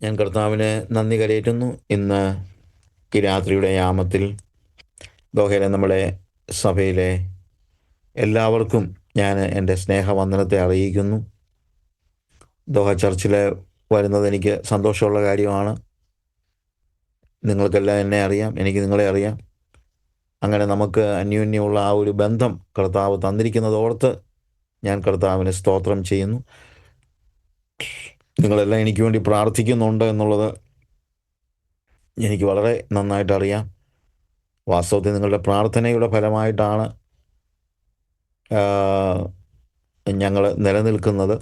ഞാൻ കർത്താവിന് നന്ദി കരയേറ്റുന്നു. ഇന്ന് ഈ രാത്രിയുടെ യാമത്തിൽ ദോഹയിലെ നമ്മുടെ സഭയിലെ എല്ലാവർക്കും ഞാൻ എൻ്റെ സ്നേഹവന്ദനത്തെ അറിയിക്കുന്നു. ദോഹ ചർച്ചിൽ വരുന്നത് എനിക്ക് സന്തോഷമുള്ള കാര്യമാണ്. നിങ്ങൾക്കെല്ലാം എന്നെ അറിയാം, എനിക്ക് നിങ്ങളെ അറിയാം. അങ്ങനെ നമുക്ക് അന്യോന്യമുള്ള ആ ഒരു ബന്ധം കർത്താവ് തന്നിരിക്കുന്നതോർത്ത് ഞാൻ കർത്താവിന് സ്തോത്രം ചെയ്യുന്നു. നിങ്ങളെല്ലാം എനിക്ക് വേണ്ടി പ്രാർത്ഥിക്കുന്നുണ്ട് എന്നുള്ളത് എനിക്ക് വളരെ നന്നായിട്ട് അറിയാം. വാസ്തവത്തിൽ നിങ്ങളുടെ പ്രാർത്ഥനയുടെ ഫലമായിട്ടാണ് ഞങ്ങൾ നിലനിൽക്കുന്നത്.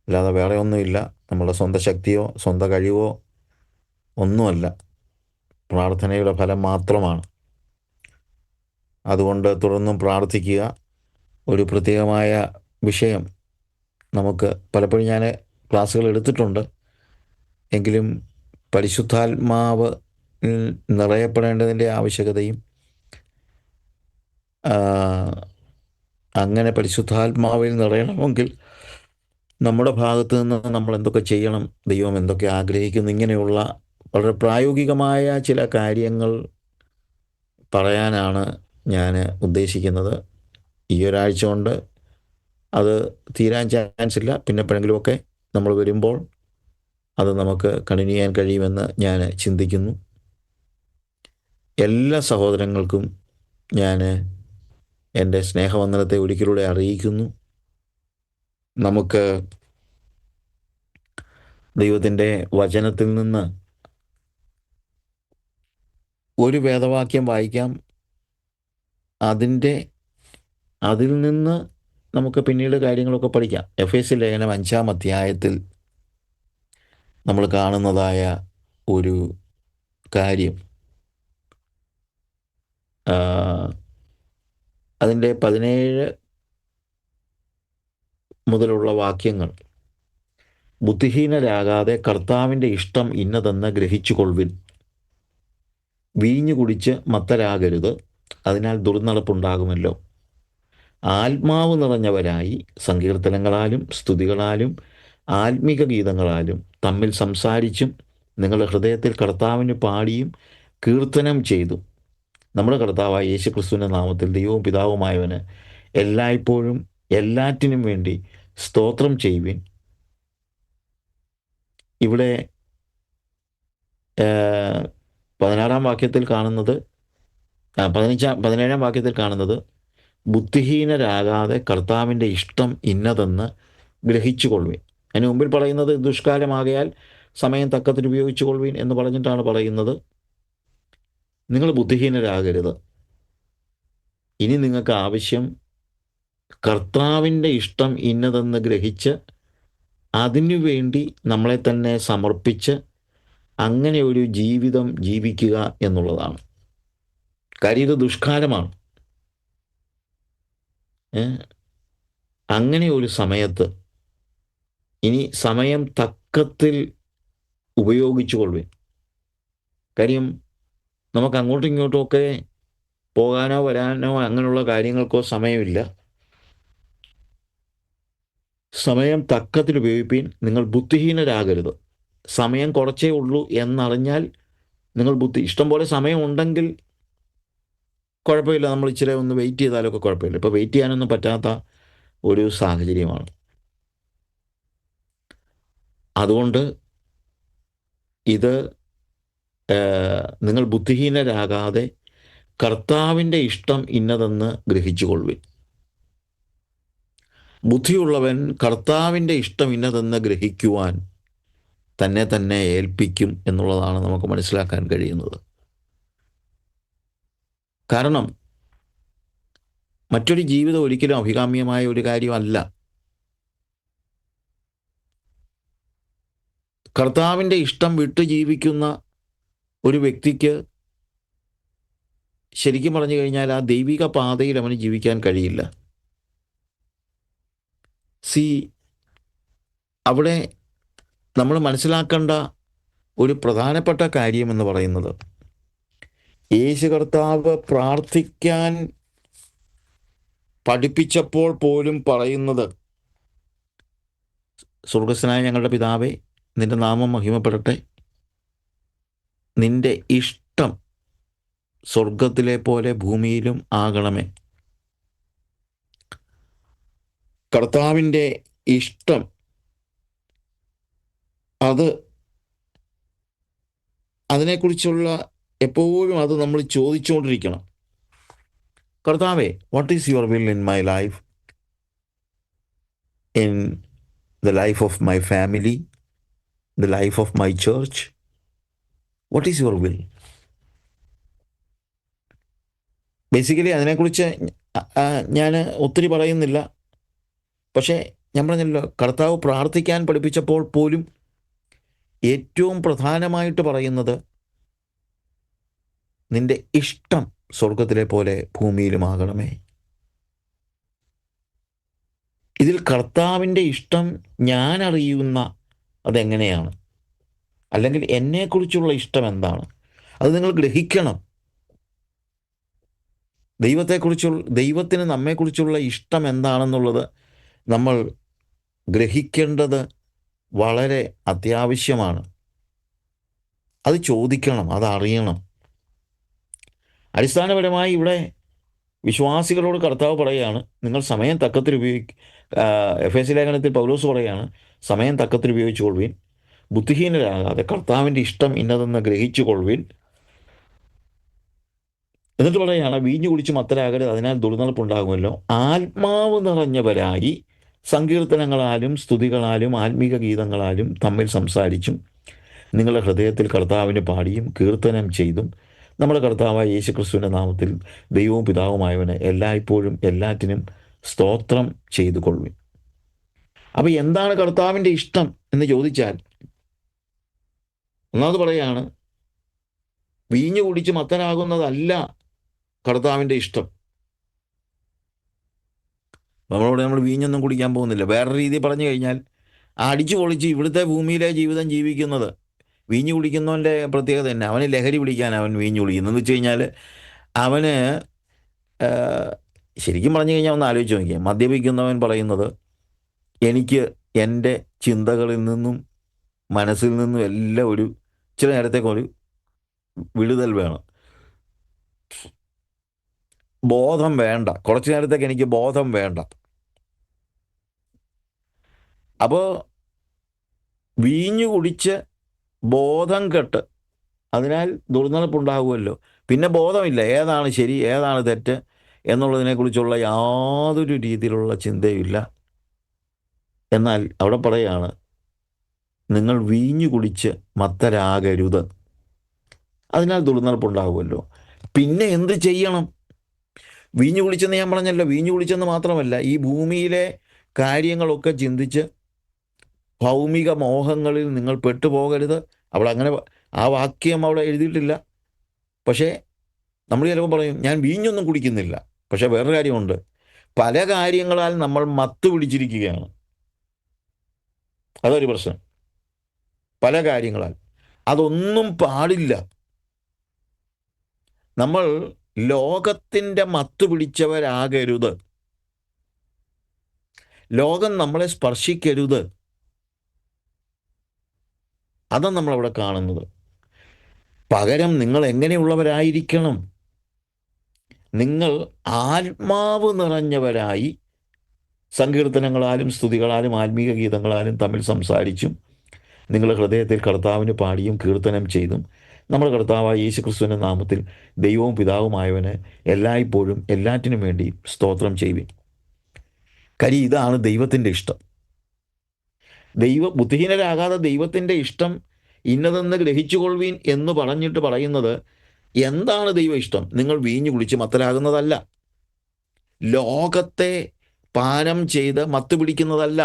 അല്ലാതെ വേറെ ഒന്നുമില്ല. നമ്മളുടെ സ്വന്തം ശക്തിയോ സ്വന്തം കഴിവോ ഒന്നുമല്ല, പ്രാർത്ഥനയുടെ ഫലം മാത്രമാണ്. അതുകൊണ്ട് തുടർന്നും പ്രാർത്ഥിക്കുക. ഒരു പ്രത്യേകമായ വിഷയം നമുക്ക് പലപ്പോഴും ഞാൻ ക്ലാസ്സുകൾ എടുത്തിട്ടുണ്ട്. എങ്കിലും പരിശുദ്ധാത്മാവ് നിറയപ്പെടേണ്ടതിൻ്റെ ആവശ്യകതയും അങ്ങനെ പരിശുദ്ധാത്മാവിൽ നിറയണമെങ്കിൽ നമ്മുടെ ഭാഗത്ത് നിന്ന് നമ്മൾ എന്തൊക്കെ ചെയ്യണം, ദൈവം എന്തൊക്കെ ആഗ്രഹിക്കുന്നു, ഇങ്ങനെയുള്ള വളരെ പ്രായോഗികമായ ചില കാര്യങ്ങൾ പറയാനാണ് ഞാൻ ഉദ്ദേശിക്കുന്നത്. ഈ ഒരാഴ്ച കൊണ്ട് അത് തീരാൻ ചാൻസ് ഇല്ല. പിന്നെ എപ്പോഴെങ്കിലുമൊക്കെ നമ്മൾ വരുമ്പോൾ അത് നമുക്ക് കണ്ടിന്യൂ ചെയ്യാൻ കഴിയുമെന്ന് ഞാൻ ചിന്തിക്കുന്നു. എല്ലാ സഹോദരങ്ങൾക്കും ഞാൻ എൻ്റെ സ്നേഹവന്ദനത്തെ ഒരിക്കലൂടെ അറിയിക്കുന്നു. നമുക്ക് ദൈവത്തിൻ്റെ വചനത്തിൽ നിന്ന് ഒരു വേദവാക്യം വായിക്കാം. അതിൽ നിന്ന് നമുക്ക് പിന്നീട് കാര്യങ്ങളൊക്കെ പഠിക്കാം. എഫേസ്യ ലേഖനം 5-ാം അധ്യായത്തിൽ നമ്മൾ കാണുന്നതായ ഒരു കാര്യം, അതിൻ്റെ 17 മുതലുള്ള വാക്യങ്ങൾ: ബുദ്ധിഹീനരാകാതെ കർത്താവിൻ്റെ ഇഷ്ടം ഇന്നതെന്ന് ഗ്രഹിച്ചുകൊള്ളുവിൻ. വീഞ്ഞു കുടിച്ച് മത്തരാകരുത്, അതിനാൽ ദുർനടപ്പുണ്ടാകുമല്ലോ. ആത്മാവ് നിറഞ്ഞവരായി സങ്കീർത്തനങ്ങളാലും സ്തുതികളാലും ആത്മീക ഗീതങ്ങളാലും തമ്മിൽ സംസാരിച്ചും നിങ്ങളുടെ ഹൃദയത്തിൽ കർത്താവിന് പാടിയും കീർത്തനം ചെയ്തു നമ്മുടെ കർത്താവായ യേശുക്രിസ്തുവിൻ്റെ നാമത്തിൽ ദൈവവും പിതാവുമായവന് എല്ലായ്പ്പോഴും എല്ലാറ്റിനും വേണ്ടി സ്തോത്രം ചെയ്യുവിൻ. ഇവിടെ 17-ാം വാക്യത്തിൽ കാണുന്നത് 17-ാം വാക്യത്തിൽ കാണുന്നത് ബുദ്ധിഹീനരാകാതെ കർത്താവിൻ്റെ ഇഷ്ടം ഇന്നതെന്ന് ഗ്രഹിച്ചുകൊള്ളുവിൻ. അതിന് മുമ്പിൽ പറയുന്നത് ദുഷ്കാലമാകയാൽ സമയം തക്കത്തിൽ ഉപയോഗിച്ചു കൊള്ളുവിൻ എന്ന് പറഞ്ഞിട്ടാണ് പറയുന്നത്. നിങ്ങൾ ബുദ്ധിഹീനരാകരുത്. ഇനി നിങ്ങൾക്ക് ആവശ്യം കർത്താവിൻ്റെ ഇഷ്ടം ഇന്നതെന്ന് ഗ്രഹിച്ച് അതിനു വേണ്ടി നമ്മളെ തന്നെ സമർപ്പിച്ച് അങ്ങനെ ഒരു ജീവിതം ജീവിക്കുക എന്നുള്ളതാണ്. കാര്യം ഇത് ദുഷ്കാലമാണ്. അങ്ങനെ ഒരു സമയത്ത് ഇനി സമയം തക്കത്തിൽ ഉപയോഗിച്ചു കൊള്ളുവിൻ. കാര്യം നമുക്ക് അങ്ങോട്ടും ഇങ്ങോട്ടും ഒക്കെ പോകാനോ വരാനോ അങ്ങനെയുള്ള കാര്യങ്ങൾക്കോ സമയമില്ല. സമയം തക്കത്തിൽ ഉപയോഗിപ്പിൻ. നിങ്ങൾ ബുദ്ധിഹീനരാകരുത്. സമയം കുറച്ചേ ഉള്ളൂ എന്നറിഞ്ഞാൽ നിങ്ങൾ ഇഷ്ടം പോലെ സമയം ഉണ്ടെങ്കിൽ കുഴപ്പമില്ല, നമ്മൾ ഇച്ചിരി ഒന്ന് വെയിറ്റ് ചെയ്താലൊക്കെ കുഴപ്പമില്ല. ഇപ്പോൾ വെയിറ്റ് ചെയ്യാനൊന്നും പറ്റാത്ത ഒരു സാഹചര്യമാണ്. അതുകൊണ്ട് ഇത് നിങ്ങൾ ബുദ്ധിഹീനരാകാതെ കർത്താവിൻ്റെ ഇഷ്ടം ഇന്നതെന്ന് ഗ്രഹിച്ചുകൊള്ളുവിൻ. ബുദ്ധിയുള്ളവൻ കർത്താവിൻ്റെ ഇഷ്ടം ഇന്നതെന്ന് ഗ്രഹിക്കുവാൻ തന്നെ ഏൽപ്പിക്കും എന്നുള്ളതാണ് നമുക്ക് മനസ്സിലാക്കാൻ കഴിയുന്നത്. കാരണം മറ്റൊരു ജീവിതം ഒരിക്കലും അഭികാമ്യമായ ഒരു കാര്യമല്ല. കർത്താവിൻ്റെ ഇഷ്ടം വിട്ടു ജീവിക്കുന്ന ഒരു വ്യക്തിക്ക് ശരിക്കും പറഞ്ഞു കഴിഞ്ഞാൽ ആ ദൈവിക പാതയിൽ അവന് ജീവിക്കാൻ കഴിയില്ല. അവിടെ നമ്മൾ മനസ്സിലാക്കേണ്ട ഒരു പ്രധാനപ്പെട്ട കാര്യമെന്ന് പറയുന്നത്, യേശു കർത്താവ് പ്രാർത്ഥിക്കാൻ പഠിപ്പിച്ചപ്പോൾ പോലും പറയുന്നത്, സ്വർഗസ്ഥനായ ഞങ്ങളുടെ പിതാവേ, നിന്റെ നാമം മഹിമപ്പെടട്ടെ. നിന്റെ ഇഷ്ടം സ്വർഗത്തിലെ പോലെ ഭൂമിയിലും ആകണമേ. കർത്താവിൻ്റെ ഇഷ്ടം അതിനെക്കുറിച്ചുള്ള എപ്പോഴും അത് നമ്മൾ ചോദിച്ചുകൊണ്ടിരിക്കണം. കർത്താവേ, what is your will in my life, in the life of my family, the life of my church? What is your will? Basically അതിനെക്കുറിച്ച് ഞാൻ ഒത്തിരി പറയുന്നില്ല. പക്ഷേ ഞാൻ പറഞ്ഞല്ലോ, കർത്താവ് പ്രാർത്ഥിക്കാൻ പഠിപ്പിച്ചപ്പോൾ പോലും ഏറ്റവും പ്രധാനമായിട്ട് പറയുന്നത് നിന്റെ ഇഷ്ടം സ്വർഗത്തിലെ പോലെ ഭൂമിയിലുമാകണമേ. ഇതിൽ കർത്താവിൻ്റെ ഇഷ്ടം ഞാൻ അറിയുന്ന അതെങ്ങനെയാണ്, അല്ലെങ്കിൽ എന്നെക്കുറിച്ചുള്ള ഇഷ്ടം എന്താണ്, അത് നിങ്ങൾ ഗ്രഹിക്കണം. ദൈവത്തിന് നമ്മെക്കുറിച്ചുള്ള ഇഷ്ടം എന്താണെന്നുള്ളത് നമ്മൾ ഗ്രഹിക്കേണ്ടത് വളരെ അത്യാവശ്യമാണ്. അത് ചോദിക്കണം, അതറിയണം. അടിസ്ഥാനപരമായി ഇവിടെ വിശ്വാസികളോട് കർത്താവ് പറയുകയാണ്, നിങ്ങൾ സമയം തക്കത്തിൽ എഫേസ്യ ലേഖനത്തിൽ പൗലോസ് പറയുകയാണ്, സമയം തക്കത്തിൽ ഉപയോഗിച്ചുകൊള്ളുവിൻ, ബുദ്ധിഹീനരാകാതെ കർത്താവിൻ്റെ ഇഷ്ടം ഇന്നതെന്ന് ഗ്രഹിച്ചുകൊള്ളുവിൻ. എന്നിട്ട് പറയുകയാണ്, വീഞ്ഞു കുടിച്ച് മത്തരാകരുത്, അതിനാൽ ദുർനടപ്പുണ്ടാകുമല്ലോ. ആത്മാവ് നിറഞ്ഞവരായി സങ്കീർത്തനങ്ങളാലും സ്തുതികളാലും ആത്മീക ഗീതങ്ങളാലും തമ്മിൽ സംസാരിച്ചും നിങ്ങളുടെ ഹൃദയത്തിൽ കർത്താവിന് പാടിയും കീർത്തനം ചെയ്തും നമ്മുടെ കർത്താവായ യേശുക്രിസ്തുവിൻ്റെ നാമത്തിൽ ദൈവവും പിതാവുമായവന് എല്ലായ്പ്പോഴും എല്ലാറ്റിനും സ്തോത്രം ചെയ്തു കൊള്ളുവിൻ. അപ്പോൾ എന്താണ് കർത്താവിൻ്റെ ഇഷ്ടം എന്ന് ചോദിച്ചാൽ, ഒന്നാമത് പറയാണ്, വീഞ്ഞു കുടിച്ച് മത്തനാകുന്നതല്ല കർത്താവിൻ്റെ ഇഷ്ടം. നമ്മൾ വീഞ്ഞൊന്നും കുടിക്കാൻ പോകുന്നില്ല. വേറെ രീതിയിൽ പറഞ്ഞു കഴിഞ്ഞാൽ, അടിച്ചു പൊളിച്ച് ഇവിടുത്തെ ഭൂമിയിലെ ജീവിതം ജീവിക്കുന്നത്. വീഞ്ഞു കുടിക്കുന്നവൻ്റെ പ്രത്യേകത തന്നെ, അവന് ലഹരി പിടിക്കാൻ അവൻ വീഞ്ഞു കുടിക്കുന്നതെന്ന് വെച്ച് കഴിഞ്ഞാൽ, അവന് ശരിക്കും പറഞ്ഞു കഴിഞ്ഞാൽ ഒന്ന് ആലോചിച്ച് നോക്കിയാൽ, മദ്യപിക്കുന്നവൻ പറയുന്നത്, എനിക്ക് എൻ്റെ ചിന്തകളിൽ നിന്നും മനസ്സിൽ നിന്നും എല്ലാം ഒരു ചില നേരത്തേക്കൊരു വിടുതൽ വേണം, ബോധം വേണ്ട, കുറച്ച് നേരത്തേക്ക് എനിക്ക് ബോധം വേണ്ട. അപ്പോൾ വീഞ്ഞു കുടിച്ച് ബോധം കെട്ട്, അതിനാൽ ദുർനടപ്പുണ്ടാകുമല്ലോ. പിന്നെ ബോധമില്ല, ഏതാണ് ശരി ഏതാണ് തെറ്റ് എന്നുള്ളതിനെക്കുറിച്ചുള്ള യാതൊരു രീതിയിലുള്ള ചിന്തയുമില്ല. എന്നാൽ അവിടെ പറയുകയാണ്, നിങ്ങൾ വീഞ്ഞു കുടിച്ച് മത്തരാകരുത്, അതിനാൽ ദുർനടപ്പുണ്ടാകുമല്ലോ. പിന്നെ എന്ത് ചെയ്യണം? വീഞ്ഞു കുടിച്ചെന്ന് ഞാൻ പറഞ്ഞല്ലോ. വീഞ്ഞു കുടിച്ചെന്ന് മാത്രമല്ല, ഈ ഭൂമിയിലെ കാര്യങ്ങളൊക്കെ ചിന്തിച്ച് ഭൗമിക മോഹങ്ങളിൽ നിങ്ങൾ പെട്ടുപോകരുത്. അവിടെ അങ്ങനെ ആ വാക്യം അവിടെ എഴുതിയിട്ടില്ല. പക്ഷേ നമ്മൾ ചിലപ്പോൾ പറയും, ഞാൻ വീഞ്ഞൊന്നും കുടിക്കുന്നില്ല. പക്ഷേ വേറൊരു കാര്യമുണ്ട്, പല കാര്യങ്ങളാൽ നമ്മൾ മത്ത് പിടിച്ചിരിക്കുകയാണ്. അതൊരു പ്രശ്നം. പല കാര്യങ്ങളാൽ അതൊന്നും പാടില്ല. നമ്മൾ ലോകത്തിൻ്റെ മത്ത് പിടിച്ചവരാകരുത്. ലോകം നമ്മളെ സ്പർശിക്കരുത്. അതാണ് നമ്മളവിടെ കാണുന്നത്. പകരം നിങ്ങൾ എങ്ങനെയുള്ളവരായിരിക്കണം? നിങ്ങൾ ആത്മാവ് നിറഞ്ഞവരായി സങ്കീർത്തനങ്ങളാലും സ്തുതികളാലും ആത്മീക ഗീതങ്ങളാലും തമ്മിൽ സംസാരിച്ചും നിങ്ങളുടെ ഹൃദയത്തിൽ കർത്താവിന് പാടിയും കീർത്തനം ചെയ്തും നമ്മുടെ കർത്താവായ യേശുക്രിസ്തുവിൻ്റെ നാമത്തിൽ ദൈവവും പിതാവുമായവന് എല്ലായ്പ്പോഴും എല്ലാറ്റിനും വേണ്ടി സ്തോത്രം ചെയ്യുവിൻ. കാര്യം ഇതാണ് ദൈവത്തിൻ്റെ ഇഷ്ടം. ബുദ്ധിഹീനരാകാതെ ദൈവത്തിൻ്റെ ഇഷ്ടം ഇന്നതെന്ന് ഗ്രഹിച്ചുകൊള്ളുവീൻ എന്ന് പറഞ്ഞിട്ട് പറയുന്നത്, എന്താണ് ദൈവ ഇഷ്ടം? നിങ്ങൾ വീഞ്ഞു കുടിച്ച് മത്തരാകുന്നതല്ല, ലോകത്തെ പാനം ചെയ്ത് മത്ത് പിടിക്കുന്നതല്ല,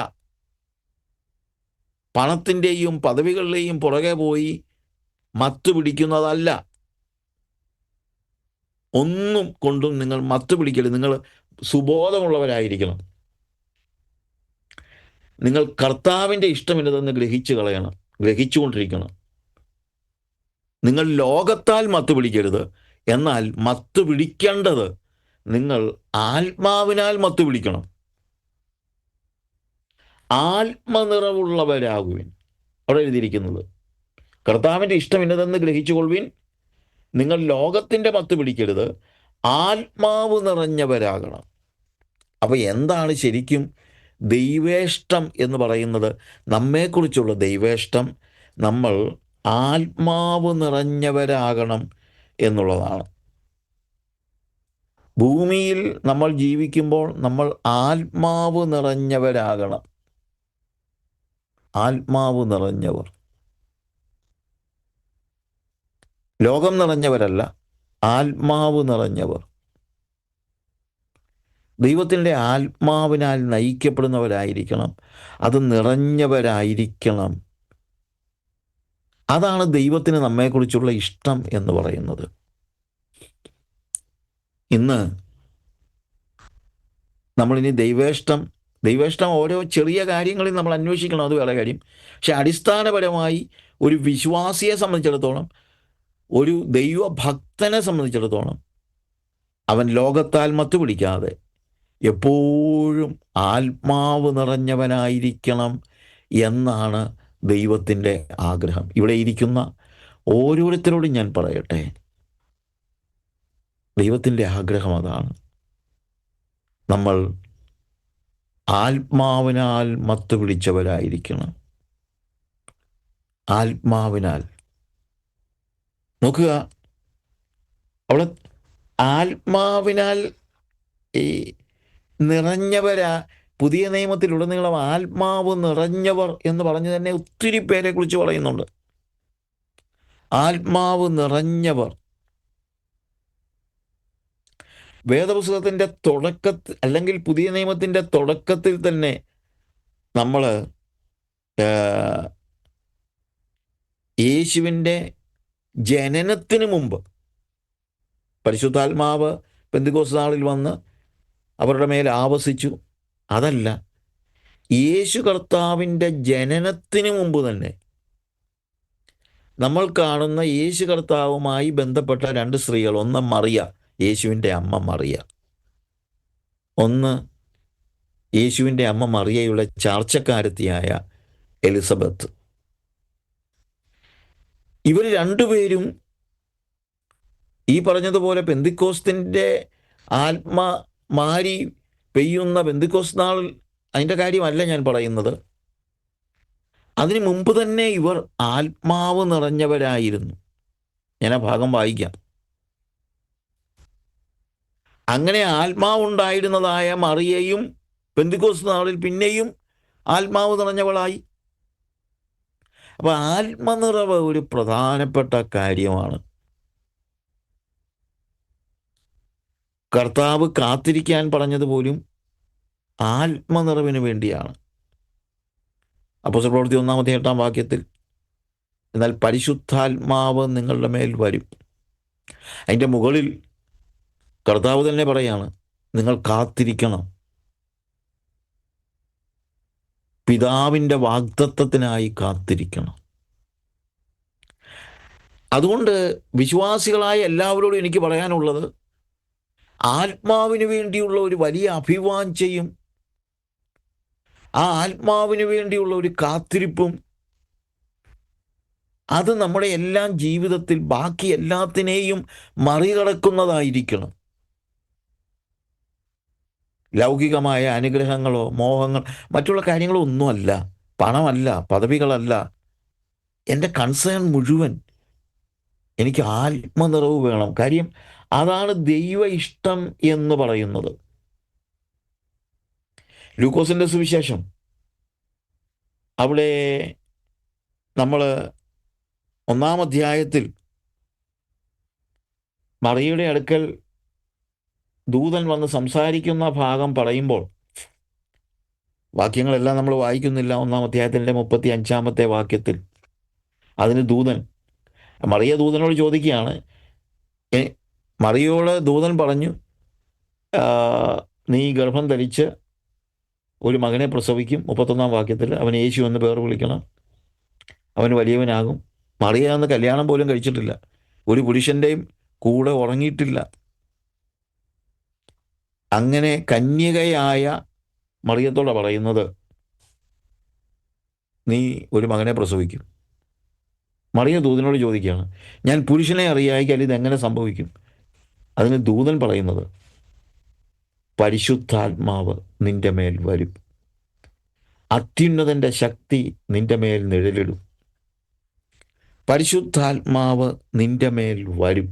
പണത്തിൻ്റെയും പദവികളുടെയും പുറകെ പോയി മത്ത് പിടിക്കുന്നതല്ല. ഒന്നും കൊണ്ടും നിങ്ങൾ മത്ത് പിടിക്കരുത്. നിങ്ങൾ സുബോധമുള്ളവരായിരിക്കണം. നിങ്ങൾ കർത്താവിൻ്റെ ഇഷ്ടമില്ലതെന്ന് ഗ്രഹിച്ചുകൊണ്ടിരിക്കണം. നിങ്ങൾ ലോകത്താൽ മത്ത് പിടിക്കരുത്. എന്നാൽ മത്ത് പിടിക്കേണ്ടത് നിങ്ങൾ ആത്മാവിനാൽ മത്ത് പിടിക്കണം. ആത്മനിറവുള്ളവരാകുവിൻ. അവിടെ എഴുതിയിരിക്കുന്നത്. കർത്താവിൻ്റെ ഇഷ്ടം ഇന്നതെന്ന് ഗ്രഹിച്ചുകൊള്ളുവിൻ, നിങ്ങൾ ലോകത്തിൻ്റെ മത്ത് പിടിക്കരുത്, ആത്മാവ് നിറഞ്ഞവരാകണം. അപ്പോൾ എന്താണ് ശരിക്കും ദൈവേഷ്ടം എന്ന് പറയുന്നത്? നമ്മെക്കുറിച്ചുള്ള ദൈവേഷ്ടം നമ്മൾ ആത്മാവ് നിറഞ്ഞവരാകണം എന്നുള്ളതാണ്. ഭൂമിയിൽ നമ്മൾ ജീവിക്കുമ്പോൾ നമ്മൾ ആത്മാവ് നിറഞ്ഞവരാകണം. ആത്മാവ് നിറഞ്ഞവർ, ലോകം നിറഞ്ഞവരല്ല, ആത്മാവ് നിറഞ്ഞവർ. ദൈവത്തിൻ്റെ ആത്മാവിനാൽ നയിക്കപ്പെടുന്നവരായിരിക്കണം, അത് നിറഞ്ഞവരായിരിക്കണം. അതാണ് ദൈവത്തിന് നമ്മെക്കുറിച്ചുള്ള ഇഷ്ടം എന്ന് പറയുന്നത്. ഇന്ന് നമ്മളിനി ദൈവേഷ്ടം ഓരോ ചെറിയ കാര്യങ്ങളിൽ നമ്മൾ അന്വേഷിക്കണം, അത് വേറെ കാര്യം. പക്ഷെ അടിസ്ഥാനപരമായി ഒരു വിശ്വാസിയെ സംബന്ധിച്ചിടത്തോളം, ഒരു ദൈവഭക്തനെ സംബന്ധിച്ചിടത്തോളം, അവൻ ലോകത്താൽ മത്തു പിടിക്കാതെ എപ്പോഴും ആത്മാവ് നിറഞ്ഞവനായിരിക്കണം എന്നാണ് ദൈവത്തിൻ്റെ ആഗ്രഹം. ഇവിടെ ഇരിക്കുന്ന ഓരോരുത്തരോടും ഞാൻ പറയട്ടെ, ദൈവത്തിൻ്റെ ആഗ്രഹം അതാണ്. നമ്മൾ ആത്മാവിനാൽ മത്തു പിടിച്ചവരായിരിക്കണം. ആത്മാവിനാൽ. നോക്കുക, അവിടെ ആത്മാവിനാൽ ഈ നിറഞ്ഞവരാ. പുതിയ നിയമത്തിലുടനീളം ആത്മാവ് നിറഞ്ഞവർ എന്ന് പറഞ്ഞ് തന്നെ ഒത്തിരി പേരെ കുറിച്ച് പറയുന്നുണ്ട്. ആത്മാവ് നിറഞ്ഞവർ. വേദപുസ്തകത്തിൻ്റെ തുടക്കത്തിൽ, അല്ലെങ്കിൽ പുതിയ നിയമത്തിൻ്റെ തുടക്കത്തിൽ തന്നെ നമ്മൾ യേശുവിൻ്റെ ജനനത്തിന് മുമ്പ് പരിശുദ്ധാത്മാവ് പെന്തക്കോസ്ത് നാളിൽ വന്ന് അവരുടെ മേൽ ആവസിച്ചു. അതല്ല, യേശു കർത്താവിൻ്റെ ജനനത്തിന് മുമ്പ് തന്നെ നമ്മൾ കാണുന്ന യേശു കർത്താവുമായി ബന്ധപ്പെട്ട രണ്ട് സ്ത്രീകൾ. ഒന്ന് മറിയ, യേശുവിൻ്റെ അമ്മ മറിയ. ഒന്ന് യേശുവിൻ്റെ അമ്മ മറിയയുടെ ചാർച്ചക്കാരത്തിയായ എലിസബത്ത്. ഇവർ രണ്ടുപേരും ഈ പറഞ്ഞതുപോലെ പെന്തക്കോസ്തിൻ്റെ ആത്മാരി പെയ്യുന്ന പെന്തക്കോസ്ത് നാളിൽ, അതിൻ്റെ കാര്യമല്ല ഞാൻ പറയുന്നത്. അതിനു മുമ്പ് തന്നെ ഇവർ ആത്മാവ് നിറഞ്ഞവരായിരുന്നു. ഞാൻ ആ ഭാഗം വായിക്കാം. അങ്ങനെ ആത്മാവുണ്ടായിരുന്നതായ മറിയയും പെന്തക്കോസ്ത് നാളിൽ പിന്നെയും ആത്മാവ് നിറഞ്ഞവളായി. അപ്പോൾ ആത്മനിറവ് ഒരു പ്രധാനപ്പെട്ട കാര്യമാണ്. കർത്താവ് കാത്തിരിക്കാൻ പറഞ്ഞതുപോലും ആത്മനിറവിന് വേണ്ടിയാണ്. അപ്പോസ്തലപ്രവൃത്തി 1:8 എന്നാൽ പരിശുദ്ധാത്മാവ് നിങ്ങളുടെ മേൽ വരും. അതിൻ്റെ മുകളിൽ കർത്താവ് തന്നെ പറയാണ്, നിങ്ങൾ കാത്തിരിക്കണം, പിതാവിൻ്റെ വാഗ്ദത്തത്തിനായി കാത്തിരിക്കണം. അതുകൊണ്ട് വിശ്വാസികളായ എല്ലാവരോടും എനിക്ക് പറയാനുള്ളത്, ആത്മാവിന് വേണ്ടിയുള്ള ഒരു വലിയ അഭിവാഞ്ചയും ആ ആത്മാവിന് വേണ്ടിയുള്ള ഒരു കാത്തിരിപ്പും, അത് നമ്മുടെ എല്ലാം ജീവിതത്തിൽ ബാക്കി എല്ലാത്തിനെയും മറികടക്കുന്നതായിരിക്കണം. ലൗകികമായ അനുഗ്രഹങ്ങളോ മോഹങ്ങൾ മറ്റുള്ള കാര്യങ്ങളോ ഒന്നുമല്ല, പണമല്ല, പദവികളല്ല. എൻ്റെ കൺസേൺ മുഴുവൻ എനിക്ക് ആത്മനിറവ് വേണം. കാര്യം അതാണ് ദൈവ ഇഷ്ടം എന്ന് പറയുന്നത്. ലൂക്കോസിൻ്റെ സുവിശേഷം, അവിടെ നമ്മൾ 1-ാം അധ്യായത്തിൽ മറിയയുടെ അടുക്കൽ ദൂതൻ വന്ന് സംസാരിക്കുന്ന ഭാഗം പറയുമ്പോൾ, വാക്യങ്ങളെല്ലാം നമ്മൾ വായിക്കുന്നില്ല. 1-ാം അധ്യായത്തിൻ്റെ 35-ാമത്തെ വാക്യത്തിൽ അതിന് മറിയ ദൂതനോട് ചോദിക്കുകയാണ്. മറിയോട് ദൂതൻ പറഞ്ഞു, നീ ഗർഭം ധരിച്ച് ഒരു മകനെ പ്രസവിക്കും. 31-ാം വാക്യത്തിൽ അവൻ യേശു എന്ന് പേർ വിളിക്കണം, അവൻ വലിയവനാകും. മറിയ അന്ന് കല്യാണം പോലും കഴിച്ചിട്ടില്ല, ഒരു പുരുഷൻ്റെയും കൂടെ ഉറങ്ങിയിട്ടില്ല. അങ്ങനെ കന്യകയായ മറിയത്തോടെ പറയുന്നത്, നീ ഒരു മകനെ പ്രസവിക്കും. മറിയ ദൂതനോട് ചോദിക്കുകയാണ്, ഞാൻ പുരുഷനെ അറിയാമെങ്കിൽ ഇതെങ്ങനെ സംഭവിക്കും? അതിന് ദൂതൻ പറയുന്നത്, പരിശുദ്ധാത്മാവ് നിന്റെ മേൽ വരും, അത്യുന്നതൻ്റെ ശക്തി നിന്റെ മേൽ നിഴലിടും. പരിശുദ്ധാത്മാവ് നിന്റെ മേൽ വരും.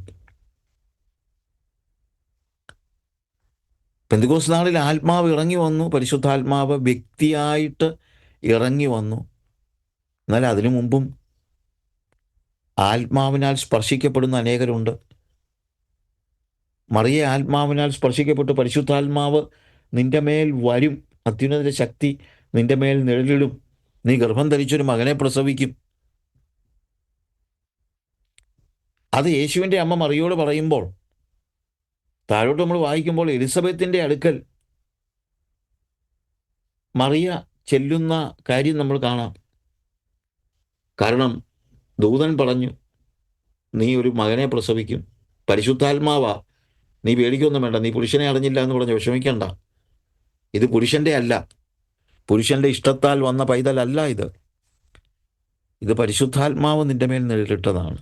പെന്തക്കോസ്ത് നാളിൽ ആത്മാവ് ഇറങ്ങി വന്നു, പരിശുദ്ധാത്മാവ് വ്യക്തിയായിട്ട് ഇറങ്ങി വന്നു. എന്നാൽ അതിനു മുമ്പും ആത്മാവിനാൽ സ്പർശിക്കപ്പെടുന്ന അനേകരുണ്ട്. മറിയ ആത്മാവിനാൽ സ്പർശിക്കപ്പെട്ട് പരിശുദ്ധാത്മാവ് നിന്റെ മേൽ വരും, അത്യുന്നത ശക്തി നിന്റെ മേൽ നിഴലിടും, നീ ഗർഭം ധരിച്ചൊരു മകനെ പ്രസവിക്കും. അത് യേശുവിൻ്റെ അമ്മ മറിയോട് പറയുമ്പോൾ, താഴോട്ട് നമ്മൾ വായിക്കുമ്പോൾ എലിസബത്തിൻ്റെ അടുക്കൽ മറിയ ചെല്ലുന്ന കാര്യം നമ്മൾ കാണാം. കാരണം ദൂതൻ പറഞ്ഞു, നീ ഒരു മകനെ പ്രസവിക്കും, പരിശുദ്ധാത്മാവാ, നീ പേടിക്കൊന്നും വേണ്ട, നീ പുരുഷനെ അറിഞ്ഞില്ല എന്ന് പറഞ്ഞ് വിഷമിക്കണ്ട, ഇത് പുരുഷൻ്റെ അല്ല, പുരുഷൻ്റെ ഇഷ്ടത്താൽ വന്ന പൈതലല്ല ഇത് പരിശുദ്ധാത്മാവ് നിന്റെ മേൽ നിഴലിട്ടതാണ്.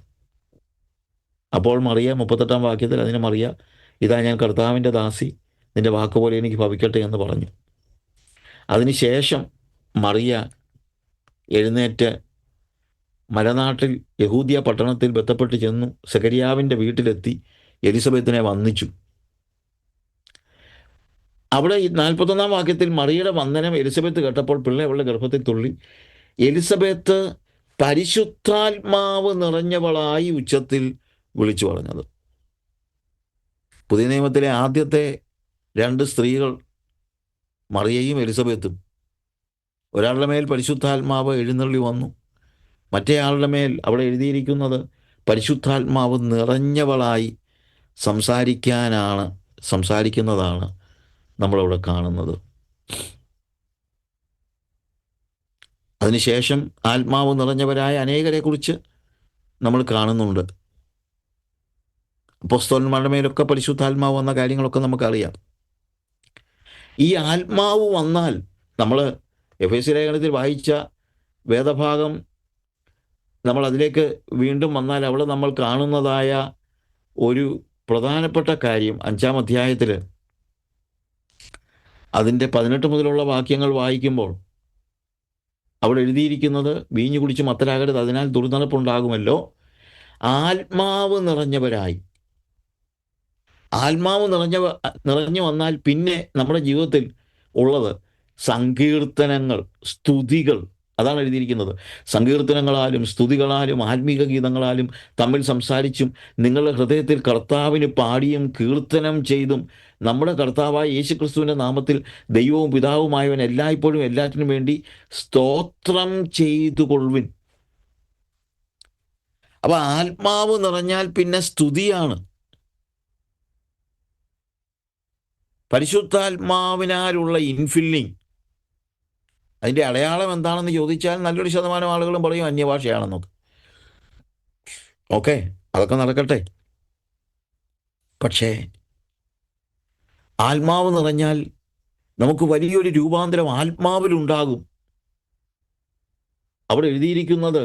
അപ്പോൾ മറിയ 38-ാം വാക്യത്തിൽ അതിന് മറിയ, ഇതാ ഞാൻ കർത്താവിൻ്റെ ദാസി, നിന്റെ വാക്കുപോലെ എനിക്ക് ഭവിക്കട്ടെ എന്ന് പറഞ്ഞു. അതിനുശേഷം മറിയ എഴുന്നേറ്റ് മലനാട്ടിൽ യഹൂദിയ പട്ടണത്തിൽ ബന്ധപ്പെട്ട് ചെന്നു സെഖര്യാവിൻ്റെ വീട്ടിലെത്തി എലിസബത്തിനെ വന്ദിച്ചു. അവിടെ ഈ 41-ാം വാക്യത്തിൽ മറിയയുടെ വന്ദനം എലിസബത്ത് കേട്ടപ്പോൾ പിള്ളേ അവളുടെ ഗർഭത്തിൽ തുള്ളി. എലിസബത്ത് പരിശുദ്ധാത്മാവ് നിറഞ്ഞവളായി ഉച്ചത്തിൽ വിളിച്ചു പറഞ്ഞത്. പുതിയ നിയമത്തിലെ ആദ്യത്തെ 2 സ്ത്രീകൾ മറിയയും എലിസബത്തും. ഒരാളുടെ മേൽ പരിശുദ്ധാത്മാവ് എഴുന്നള്ളി വന്നു, മറ്റേയാളുടെ മേൽ അവിടെ എഴുതിയിരിക്കുന്നത് പരിശുദ്ധാത്മാവ് നിറഞ്ഞവളായി സംസാരിക്കുന്നതാണ് നമ്മളവിടെ കാണുന്നത്. അതിനുശേഷം ആത്മാവ് നിറഞ്ഞവരായ അനേകരെക്കുറിച്ച് നമ്മൾ കാണുന്നുണ്ട്. അപ്പോസ്തലന്മാരുടെ മേലൊക്കെ പരിശുദ്ധാത്മാവ് വന്ന കാര്യങ്ങളൊക്കെ നമുക്കറിയാം. ഈ ആത്മാവ് വന്നാൽ, നമ്മൾ എഫേസ്യ ലേഖനത്തിൽ വായിച്ച വേദഭാഗം നമ്മൾ അതിലേക്ക് വീണ്ടും വന്നാൽ അവിടെ നമ്മൾ കാണുന്നതായ ഒരു പ്രധാനപ്പെട്ട കാര്യം 5-ാം അധ്യായത്തിൽ അതിൻ്റെ 18 മുതലുള്ള വാക്യങ്ങൾ വായിക്കുമ്പോൾ അവിടെ എഴുതിയിരിക്കുന്നത്, വീഞ്ഞു കുടിച്ച് മത്തരാകരുത്, അതിനാൽ ദുർനടപ്പുണ്ടാകുമല്ലോ. ആത്മാവ് നിറഞ്ഞു വന്നാൽ പിന്നെ നമ്മുടെ ജീവിതത്തിൽ ഉള്ളത് സങ്കീർത്തനങ്ങൾ, സ്തുതികൾ. അതാണ് എഴുതിയിരിക്കുന്നത്. സങ്കീർത്തനങ്ങളാലും സ്തുതികളാലും ആത്മീക ഗീതങ്ങളാലും തമ്മിൽ സംസാരിച്ചും നിങ്ങളുടെ ഹൃദയത്തിൽ കർത്താവിന് പാടിയും കീർത്തനം ചെയ്തും നമ്മുടെ കർത്താവായ യേശുക്രിസ്തുവിൻ്റെ നാമത്തിൽ ദൈവവും പിതാവുമായവൻ എല്ലായ്പ്പോഴും എല്ലാറ്റിനും വേണ്ടി സ്തോത്രം ചെയ്തു കൊള്ളുവിൻ. അപ്പോൾ ആത്മാവ് നിറഞ്ഞാൽ പിന്നെ സ്തുതിയാണ്. പരിശുദ്ധാത്മാവിനാലുള്ള ഇൻഫില്ലിങ്, അതിൻ്റെ അടയാളം എന്താണെന്ന് ചോദിച്ചാൽ നല്ലൊരു ശതമാനം ആളുകളും പറയും അന്യഭാഷയാണെന്നൊക്കെ. ഓക്കെ, അതൊക്കെ നടക്കട്ടെ. പക്ഷേ ആത്മാവ് നിറഞ്ഞാൽ നമുക്ക് വലിയൊരു രൂപാന്തരം ആത്മാവിലുണ്ടാകും. അവിടെ എഴുതിയിരിക്കുന്നത്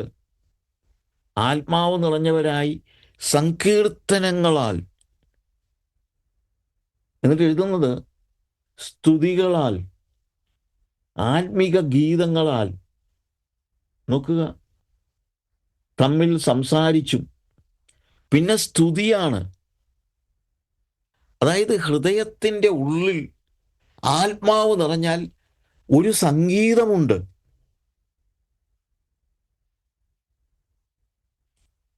ആത്മാവ് നിറഞ്ഞവരായി സങ്കീർത്തനങ്ങളാൽ, എന്നിട്ട് എഴുതുന്നത് സ്തുതികളാൽ, ആത്മീക ഗീതങ്ങളാൽ, നോക്കുക, തമ്മിൽ സംസാരിച്ചും. പിന്നെ സ്തുതിയാണ്. അതായത് ഹൃദയത്തിൻ്റെ ഉള്ളിൽ ആത്മാവ് നിറഞ്ഞാൽ ഒരു സംഗീതമുണ്ട്.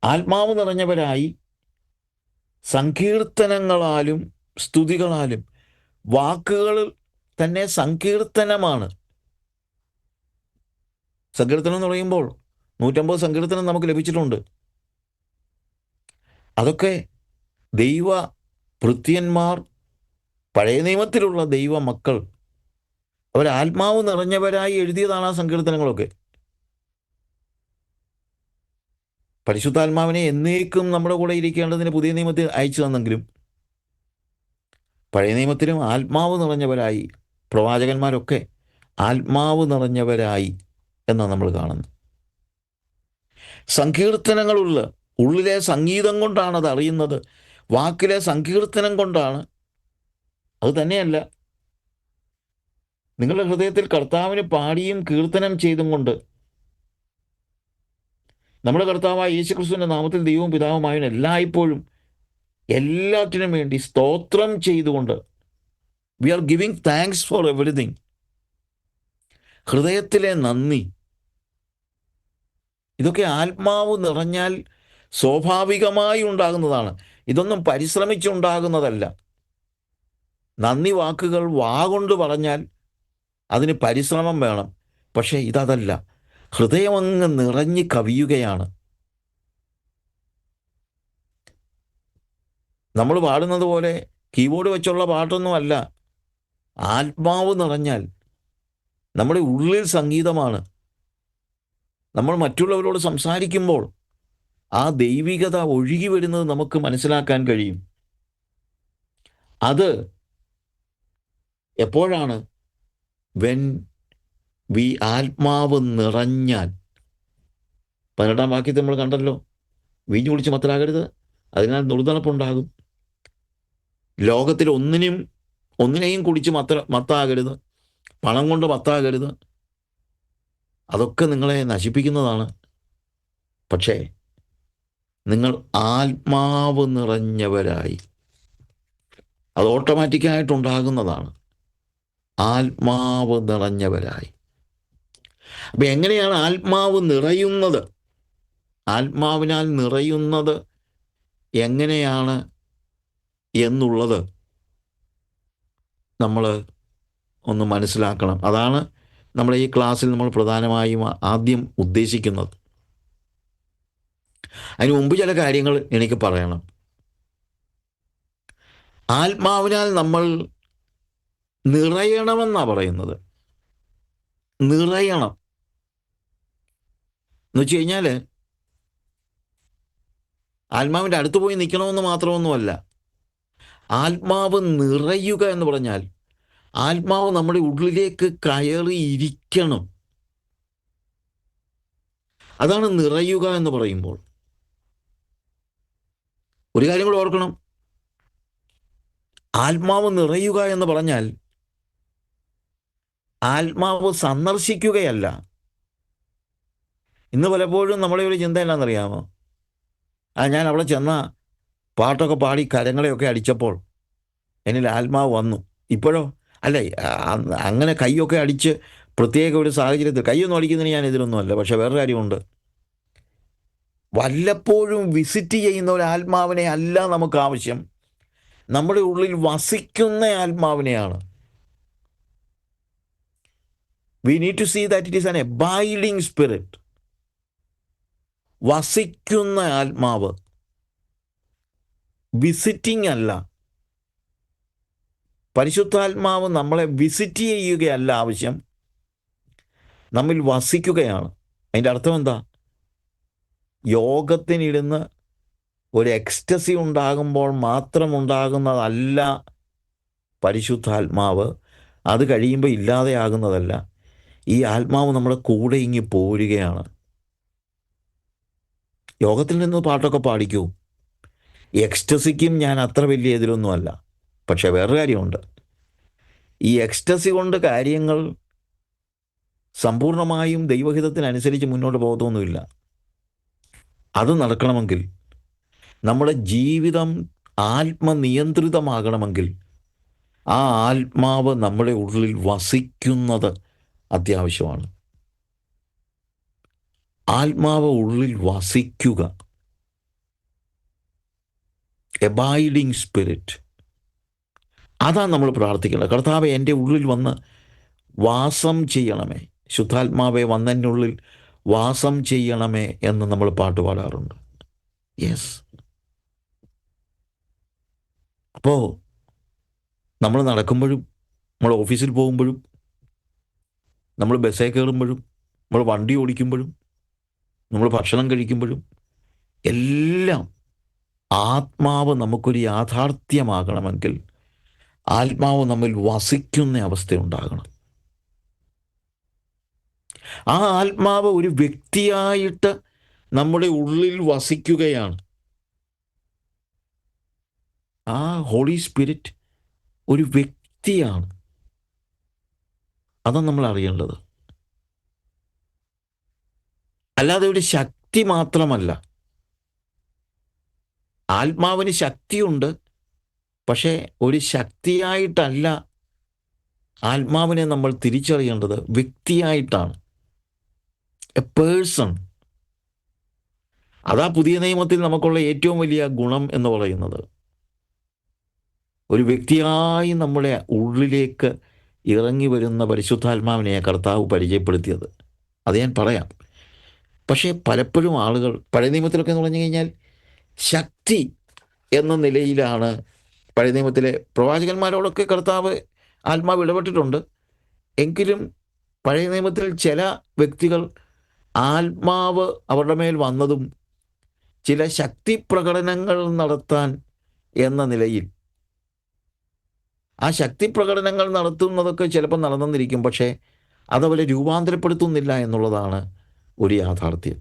ആത്മാവ് നിറഞ്ഞവരായി സങ്കീർത്തനങ്ങളാലും സ്തുതികളാലും, വാക്കുകൾ തന്നെ സങ്കീർത്തനമാണ്. സങ്കീർത്തനം എന്ന് പറയുമ്പോൾ 150 സങ്കീർത്തനം നമുക്ക് ലഭിച്ചിട്ടുണ്ട്. അതൊക്കെ ദൈവ ഭൃത്യന്മാർ, പഴയ നിയമത്തിലുള്ള ദൈവ മക്കൾ, അവർ ആത്മാവ് നിറഞ്ഞവരായി എഴുതിയതാണ് ആ സങ്കീർത്തനങ്ങളൊക്കെ. പരിശുദ്ധാത്മാവിനെ എന്നേക്കും നമ്മുടെ കൂടെ ഇരിക്കേണ്ടതിന് പുതിയ നിയമത്തിൽ അയച്ചു തന്നെങ്കിലും പഴയ നിയമത്തിലും ആത്മാവ് നിറഞ്ഞവരായി പ്രവാചകന്മാരൊക്കെ ആത്മാവ് നിറഞ്ഞവരായി എന്നാണ് നമ്മൾ കാണുന്നത്. സങ്കീർത്തനങ്ങളുള്ള ഉള്ളിലെ സംഗീതം കൊണ്ടാണ് അത് അറിയുന്നത്, വാക്കിലെ സങ്കീർത്തനം കൊണ്ടാണ്. അത് തന്നെയല്ല, നിങ്ങളുടെ ഹൃദയത്തിൽ കർത്താവിന് പാടിയും കീർത്തനം ചെയ്തും കൊണ്ട് നമ്മുടെ കർത്താവായ യേശുക്രിസ്തുവിൻ്റെ നാമത്തിൽ ദൈവവും പിതാവുമായവൻ എല്ലായ്പ്പോഴും എല്ലാറ്റിനും വേണ്ടി സ്തോത്രം ചെയ്തുകൊണ്ട് we are giving thanks for everything. ഹൃദയത്തിലെ നന്ദി, ഇതൊക്കെ ആത്മാവ് നിറഞ്ഞാൽ സ്വാഭാവികമായി ഉണ്ടാകുന്നതാണ്. ഇതൊന്നും പരിശ്രമിച്ചുണ്ടാകുന്നതല്ല. നന്ദി വാക്കുകൾ കൊണ്ട് പറഞ്ഞാൽ അതിന് പരിശ്രമം വേണം. പക്ഷേ ഇതല്ല, ഹൃദയമങ്ങ് നിറഞ്ഞ് കവിയുകയാണ്. നമ്മൾ പാടുന്നത് പോലെ കീബോർഡ് വെച്ചുള്ള പാട്ടൊന്നുമല്ല. ആത്മാവ് നിറഞ്ഞാൽ നമ്മുടെ ഉള്ളിൽ സംഗീതമാണ്. നമ്മൾ മറ്റുള്ളവരോട് സംസാരിക്കുമ്പോൾ ആ ദൈവികത ഒഴുകി വരുന്നത് നമുക്ക് മനസ്സിലാക്കാൻ കഴിയും. അത് എപ്പോഴാണ്? വെൻ വി ആത്മാവ് നിറഞ്ഞാൽ. 18-ാം വാക്യത്തിൽ നമ്മൾ കണ്ടല്ലോ, വീഞ്ഞു കുടിച്ച് മത്തരാകരുത്, അതിനാൽ നുറുതണുപ്പുണ്ടാകും. ലോകത്തിൽ ഒന്നിനെയും കുടിച്ച് മത്താകരുത്, പണം കൊണ്ട് മത്താകരുത്. അതൊക്കെ നിങ്ങളെ നശിപ്പിക്കുന്നതാണ്. പക്ഷേ നിങ്ങൾ ആത്മാവ് നിറഞ്ഞവരായി, അത് ഓട്ടോമാറ്റിക്കായിട്ടുണ്ടാകുന്നതാണ്. ആത്മാവ് നിറഞ്ഞവരായി. അപ്പം എങ്ങനെയാണ് ആത്മാവ് നിറയുന്നത്? ആത്മാവിനാൽ നിറയുന്നത് എങ്ങനെയാണ് എന്നുള്ളത് നമ്മൾ ഒന്ന് മനസ്സിലാക്കണം. അതാണ് നമ്മൾ ഈ ക്ലാസ്സിൽ നമ്മൾ പ്രധാനമായും ആദ്യം ഉദ്ദേശിക്കുന്നത്. അതിന് മുമ്പ് ചില കാര്യങ്ങൾ എനിക്ക് പറയണം. ആത്മാവിനാൽ നമ്മൾ നിറയണമെന്നാണ് പറയുന്നത്. നിറയണം എന്ന് വെച്ച് കഴിഞ്ഞാൽ ആത്മാവിൻ്റെ അടുത്ത് പോയി നിൽക്കണമെന്ന് മാത്രമൊന്നുമല്ല. ആത്മാവ് നിറയുക എന്ന് പറഞ്ഞാൽ ആത്മാവ് നമ്മുടെ ഉള്ളിലേക്ക് കയറിയിരിക്കണം. അതാണ് നിറയുക എന്ന് പറയുമ്പോൾ. ഒരു കാര്യം കൂടെ ഓർക്കണം, ആത്മാവ് നിറയുക എന്ന് പറഞ്ഞാൽ ആത്മാവ് സന്ദർശിക്കുകയല്ല. ഇന്ന് പലപ്പോഴും നമ്മുടെ ഒരു ചിന്ത എന്നാണെന്നറിയാമോ? ഞാൻ അവിടെ ചെന്ന പാട്ടൊക്കെ പാടി കരങ്ങളെയൊക്കെ അടിച്ചപ്പോൾ എന്നിൽ ആത്മാവ് വന്നു. ഇപ്പോഴോ? അല്ലേ, അങ്ങനെ കൈയൊക്കെ അടിച്ച് പ്രത്യേക ഒരു സാഹചര്യത്തിൽ, കൈയൊന്നും അടിക്കുന്നതിന് ഞാൻ എതിരൊന്നുമല്ല. പക്ഷെ വേറൊരു കാര്യമുണ്ട്, വല്ലപ്പോഴും വിസിറ്റ് ചെയ്യുന്ന ഒരു ആത്മാവിനെ അല്ല നമുക്ക് ആവശ്യം, നമ്മുടെ ഉള്ളിൽ വസിക്കുന്ന ആത്മാവിനെയാണ്. We need to see that it is an abiding spirit. വസിക്കുന്ന ആത്മാവ്, വിസിറ്റിംഗ് അല്ല. പരിശുദ്ധാത്മാവ് നമ്മളെ വിസിറ്റ് ചെയ്യുകയല്ല ആവശ്യം, നമ്മിൽ വസിക്കുകയാണ്. അതിൻ്റെ അർത്ഥം എന്താ? യോഗത്തിനിരുന്ന് ഒരു എക്സ്റ്റസി ഉണ്ടാകുമ്പോൾ മാത്രം ഉണ്ടാകുന്നതല്ല പരിശുദ്ധാത്മാവ്. അത് കഴിയുമ്പോൾ ഇല്ലാതെയാകുന്നതല്ല. ഈ ആത്മാവ് നമ്മുടെ കൂടെ ഇങ്ങി പോരുകയാണ്. യോഗത്തിൽ നിന്ന് പാട്ടൊക്കെ പാടിക്കൂ, എക്സ്റ്റസിക്കും ഞാൻ അത്ര വലിയ എതിരൊന്നുമല്ല. പക്ഷെ വേറൊരു കാര്യമുണ്ട്, ഈ എക്സ്റ്റസി കൊണ്ട് കാര്യങ്ങൾ സമ്പൂർണമായും ദൈവഹിതത്തിനനുസരിച്ച് മുന്നോട്ട് പോകത്തൊന്നുമില്ല. അത് നടക്കണമെങ്കിൽ, നമ്മുടെ ജീവിതം ആത്മനിയന്ത്രിതമാകണമെങ്കിൽ ആ ആത്മാവ് നമ്മുടെ ഉള്ളിൽ വസിക്കുന്നത് അത്യാവശ്യമാണ്. ആത്മാവ് ഉള്ളിൽ വസിക്കുക, എബൈഡിങ് സ്പിരിറ്റ്, അതാണ് നമ്മൾ പ്രാർത്ഥിക്കുന്നത്. കർത്താവേ, എൻ്റെ ഉള്ളിൽ വന്ന് വാസം ചെയ്യണമേ, ശുദ്ധാത്മാവെ വന്നെന്നുള്ളിൽ വാസം ചെയ്യണമേ എന്ന് നമ്മൾ പാട്ട് പാടാറുണ്ട്. യെസ്. അപ്പോൾ നമ്മൾ നടക്കുമ്പോഴും, നമ്മൾ ഓഫീസിൽ പോകുമ്പോഴും, നമ്മൾ ബസ്സിൽ കയറുമ്പോഴും, നമ്മൾ വണ്ടി ഓടിക്കുമ്പോഴും, നമ്മൾ ഭക്ഷണം കഴിക്കുമ്പോഴും എല്ലാം ആത്മാവ് നമുക്കൊരു യാഥാർത്ഥ്യമാകണമെങ്കിൽ ആത്മാവ് നമ്മിൽ വസിക്കുന്ന അവസ്ഥ ഉണ്ടാകണം. ആ ആത്മാവ് ഒരു വ്യക്തിയായിട്ട് നമ്മുടെ ഉള്ളിൽ വസിക്കുകയാണ്. ആ ഹോളി സ്പിരിറ്റ് ഒരു വ്യക്തിയാണ്. അതാണ് നമ്മൾ അറിയേണ്ടത്. അല്ലാതെ ഒരു ശക്തി മാത്രമല്ല. ആത്മാവിന് ശക്തിയുണ്ട്, പക്ഷേ ഒരു ശക്തിയായിട്ടല്ല ആത്മാവിനെ നമ്മൾ തിരിച്ചറിയേണ്ടത്, വ്യക്തിയായിട്ടാണ്. A person. അതാ പുതിയ നിയമത്തിൽ നമുക്കുള്ള ഏറ്റവും വലിയ ഗുണം എന്ന് പറയുന്നത്. ഒരു വ്യക്തിയായി നമ്മുടെ ഉള്ളിലേക്ക് ഇറങ്ങി വരുന്ന പരിശുദ്ധാത്മാവിനെ കർത്താവ് പരിചയപ്പെടുത്തിയത്. അത് ഞാൻ പറയാം. പക്ഷേ പലപ്പോഴും ആളുകൾ പഴയ നിയമത്തിലൊക്കെ എന്ന് പറഞ്ഞു കഴിഞ്ഞാൽ ശക്തി എന്ന നിലയിലാണ് പഴയ നിയമത്തിലെ പ്രവാചകന്മാരോടൊക്കെ കർത്താവ് ആത്മാവ് ഇടപെട്ടിട്ടുണ്ട്. എങ്കിലും പഴയ നിയമത്തിൽ ചില വ്യക്തികൾ ആത്മാവ് അവരുടെ മേൽ വന്നതും ചില ശക്തി പ്രകടനങ്ങൾ നടത്താൻ എന്ന നിലയിൽ, ആ ശക്തി പ്രകടനങ്ങൾ നടത്തുന്നതൊക്കെ ചിലപ്പോൾ നടന്നിരിക്കും, പക്ഷേ അതവരെ രൂപാന്തരപ്പെടുത്തുന്നില്ല എന്നുള്ളതാണ് ഒരു യാഥാർത്ഥ്യം.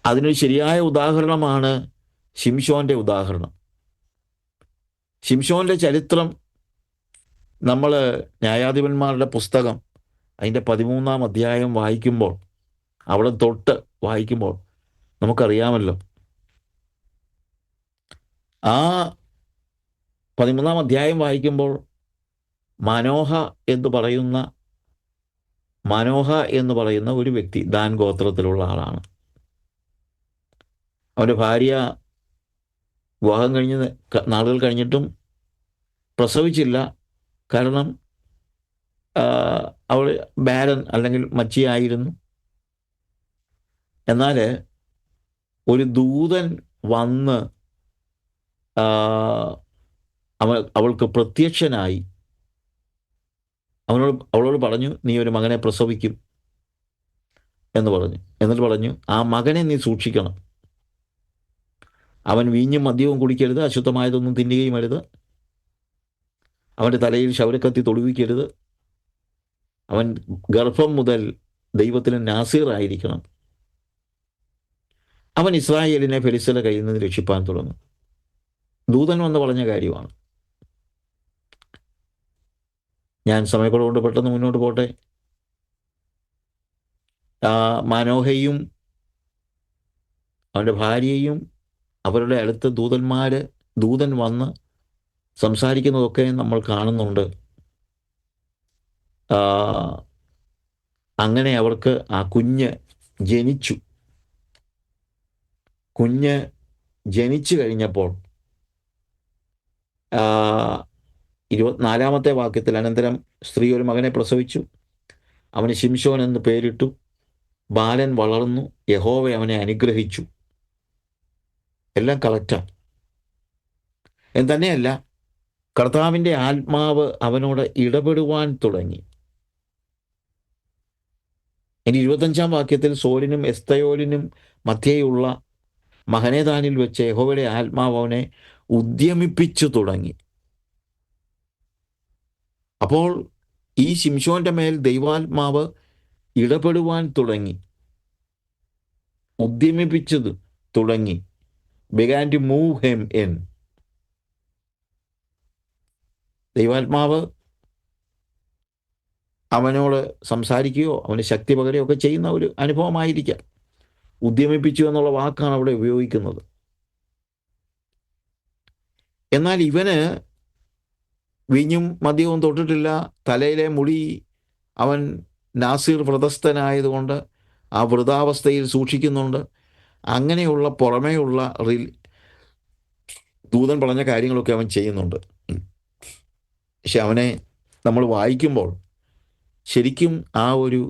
അതിനൊരു ശരിയായ ഉദാഹരണമാണ് ശിംശോൻ്റെ ഉദാഹരണം. ശിംശോൻ്റെ ചരിത്രം നമ്മൾ ന്യായാധിപന്മാരുടെ പുസ്തകം അതിൻ്റെ 13-ാം അധ്യായം വായിക്കുമ്പോൾ, അവിടെ തൊട്ട് വായിക്കുമ്പോൾ നമുക്കറിയാമല്ലോ. ആ 13-ാം അധ്യായം വായിക്കുമ്പോൾ മനോഹ എന്ന് പറയുന്ന ഒരു വ്യക്തി, ദാൻ ഗോത്രത്തിലുള്ള ആളാണ്. അവൻ്റെ ഭാര്യ വിവാഹം കഴിഞ്ഞ് നാളുകൾ കഴിഞ്ഞിട്ടും പ്രസവിച്ചില്ല. കാരണം അവൾ ബാരൻ അല്ലെങ്കിൽ മച്ചിയായിരുന്നു. എന്നാൽ ഒരു ദൂതൻ വന്ന് അവൾക്ക് പ്രത്യക്ഷനായി അവളോട് പറഞ്ഞു, നീ ഒരു മകനെ പ്രസവിക്കും എന്ന് പറഞ്ഞു. എന്നിട്ട് പറഞ്ഞു, ആ മകനെ നീ സൂക്ഷിക്കണം. അവൻ വീഞ്ഞും മദ്യവും കുടിക്കരുത്, അശുദ്ധമായതൊന്നും തിന്നുകയും അരുത്, അവൻ്റെ തലയിൽ ക്ഷൗരക്കത്തി തൊടുവിക്കരുത്, അവൻ ഗർഭം മുതൽ ദൈവത്തിന് നാസീറായിരിക്കണം, അവൻ ഇസ്രായേലിനെ ഫെലിസ്ത്യരുടെ കയ്യിൽ നിന്ന് രക്ഷിപ്പാൻ തുടങ്ങും. ദൂതൻ വന്ന് പറഞ്ഞ കാര്യമാണ്. ഞാൻ സമയക്കുറവുകൊണ്ട് പെട്ടെന്ന് മുന്നോട്ട് പോട്ടെ. മനോഹയും അവൻ്റെ ഭാര്യയും അവരുടെ അടുത്ത് ദൂതൻ വന്ന് സംസാരിക്കുന്നതൊക്കെ നമ്മൾ കാണുന്നുണ്ട്. അങ്ങനെ അവർക്ക് ആ കുഞ്ഞ് ജനിച്ചു കഴിഞ്ഞപ്പോൾ 24-ാമത്തെ വാക്യത്തിൽ, അനന്തരം സ്ത്രീ ഒരു മകനെ പ്രസവിച്ചു, അവന് ശിംശോൻ എന്ന് പേരിട്ടു. ബാലൻ വളർന്നു, യഹോവ അവനെ അനുഗ്രഹിച്ചു. എല്ലാം കറക്റ്റാണ്. എന്ന് തന്നെയല്ല, കർത്താവിൻ്റെ ആത്മാവ് അവനോട് ഇടപെടുവാൻ തുടങ്ങി. ഇനി 25-ാം വാക്യത്തിൽ, സോലിനും എസ്തയോലിനും മധ്യേയുള്ള മഹനേദാനിൽ വെച്ച് യഹോവയുടെ ആത്മാവ് അവനെ ഉദ്യമിപ്പിച്ചു തുടങ്ങി. അപ്പോൾ ഈ ശിംശോന്റെ മേൽ ദൈവാത്മാവ് ഇടപെടുവാൻ തുടങ്ങി, ഉദ്യമിപ്പിച്ചത് തുടങ്ങി. began to move him in. ദൈവാത്മാവ് അവനോട് സംസാരിക്കുകയോ അവന് ശക്തി പകരുകയോ ഒക്കെ ചെയ്യുന്ന ഒരു അനുഭവമായിരിക്കാം. ഉദ്യമിപ്പിച്ചു എന്നുള്ള വാക്കാണ് അവിടെ ഉപയോഗിക്കുന്നത്. എന്നാൽ ഇവന് വീഞ്ഞും മദ്യവും തൊട്ടിട്ടില്ല. തലയിലെ മുടി അവൻ നാസീർ വ്രതസ്ഥനായതുകൊണ്ട് ആ വ്രതാവസ്ഥയിൽ സൂക്ഷിക്കുന്നുണ്ട്. അങ്ങനെയുള്ള പുറമേയുള്ള ദൂതൻ പറഞ്ഞ കാര്യങ്ങളൊക്കെ അവൻ ചെയ്യുന്നുണ്ട്. പക്ഷെ അവനെ നമ്മൾ വായിക്കുമ്പോൾ ശരിക്കും ആ ഒരു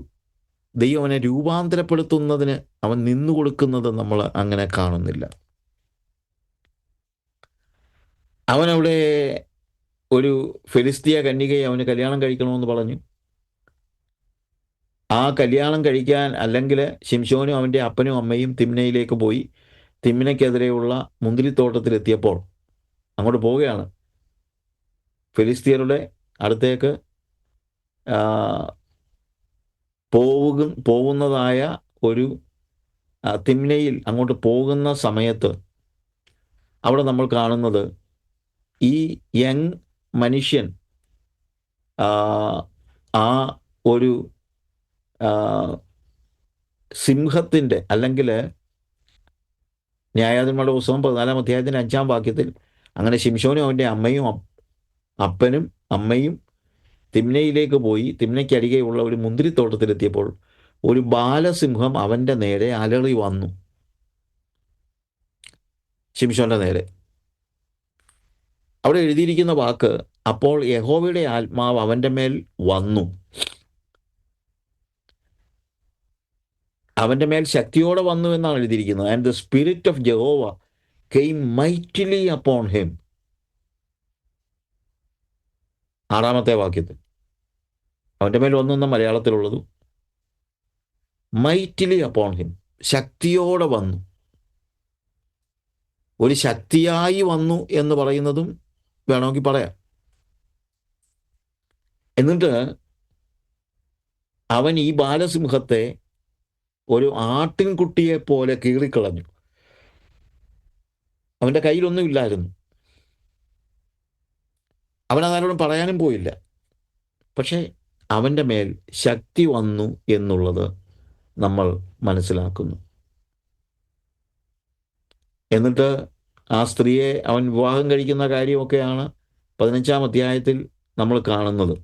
ദൈവം അവനെ രൂപാന്തരപ്പെടുത്തുന്നതിന് അവൻ നിന്നുകൊടുക്കുന്നത് നമ്മൾ അങ്ങനെ കാണുന്നില്ല. അവനവിടെ ഒരു ഫെലിസ്തീയ കന്യകയെ അവന് കല്യാണം കഴിക്കണമെന്ന് പറഞ്ഞു. ആ കല്യാണം കഴിക്കാൻ, അല്ലെങ്കിൽ ശിംശോനും അവൻ്റെ അപ്പനും അമ്മയും തിമ്നയിലേക്ക് പോയി. തിമ്നയ്ക്കെതിരെയുള്ള മുന്തിരിത്തോട്ടത്തിലെത്തിയപ്പോൾ അങ്ങോട്ട് പോവുകയാണ്. ഫെലിസ്തീയരുടെ അടുത്തേക്ക് പോകുന്നതായ ഒരു തിമ്നയിൽ അങ്ങോട്ട് പോകുന്ന സമയത്ത് അവിടെ നമ്മൾ കാണുന്നത് ഈ യങ് മനുഷ്യൻ ആ, ആ ഒരു ആ, സിംഹത്തിൻ്റെ അല്ലെങ്കിൽ ന്യായാധിപന്മാരുടെ പുസ്തകം 14 അധ്യായത്തിൻ്റെ 5 വാക്യത്തിൽ അങ്ങനെ ശിംശോനും അവൻ്റെ അമ്മയും അപ്പനും അമ്മയും തിമ്നയിലേക്ക് പോയി തിമ്നയ്ക്കരികെയുള്ള ഒരു മുന്തിരിത്തോട്ടത്തിലെത്തിയപ്പോൾ ഒരു ബാലസിംഹം അവൻ്റെ നേരെ അലറി വന്നു. ശിംശോൻ്റെ നേരെ അവിടെ എഴുതിയിരിക്കുന്ന വാക്ക്, അപ്പോൾ യഹോവയുടെ ആത്മാവ് അവൻ്റെ മേൽ വന്നു, അവൻ്റെ മേൽ ശക്തിയോടെ വന്നു എന്നാണ് എഴുതിയിരിക്കുന്നത്. And the spirit of Jehovah came mightily upon him. 6 വാക്യത്തിൽ അവൻ്റെ മേൽ വന്നു എന്ന മലയാളത്തിലുള്ളതും മൈറ്റിലി അപ്പോൺ ഹിം, ശക്തിയോടെ വന്നു. ഒരു ശക്തിയായി വന്നു എന്ന് പറയുന്നതും വേണമെങ്കിൽ പറയാം. എന്നിട്ട് അവൻ ഈ ബാലസിംഹത്തെ ഒരു ആട്ടിൻകുട്ടിയെ പോലെ കീറിക്കളഞ്ഞു. അവൻ്റെ കയ്യിലൊന്നുമില്ലായിരുന്നു, അവൻ അതാരോടും പറയാനും പോയില്ല. പക്ഷേ അവൻ്റെ മേൽ ശക്തി വന്നു എന്നുള്ളത് നമ്മൾ മനസ്സിലാക്കുന്നു. എന്നിട്ട് ആ സ്ത്രീയെ അവൻ വിവാഹം കഴിക്കുന്ന കാര്യമൊക്കെയാണ് 15 അധ്യായത്തിൽ നമ്മൾ കാണുന്നത്.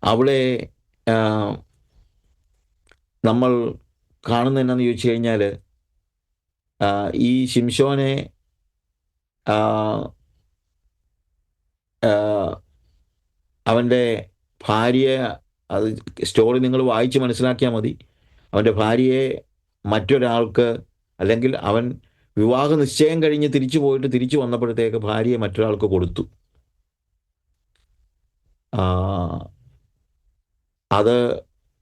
അവളെ നമ്മൾ കാണുന്നത് എന്നാന്ന് ചോദിച്ചു കഴിഞ്ഞാൽ, ഈ ശിംശോനെ അവൻ്റെ ഭാര്യയെ, അത് സ്റ്റോറി നിങ്ങൾ വായിച്ച് മനസ്സിലാക്കിയാൽ മതി. അവൻ്റെ ഭാര്യയെ മറ്റൊരാൾക്ക്, അല്ലെങ്കിൽ അവൻ വിവാഹ നിശ്ചയം കഴിഞ്ഞ് തിരിച്ചു പോയിട്ട് തിരിച്ചു വന്നപ്പോഴത്തേക്ക് ഭാര്യയെ മറ്റൊരാൾക്ക് കൊടുത്തു. അത്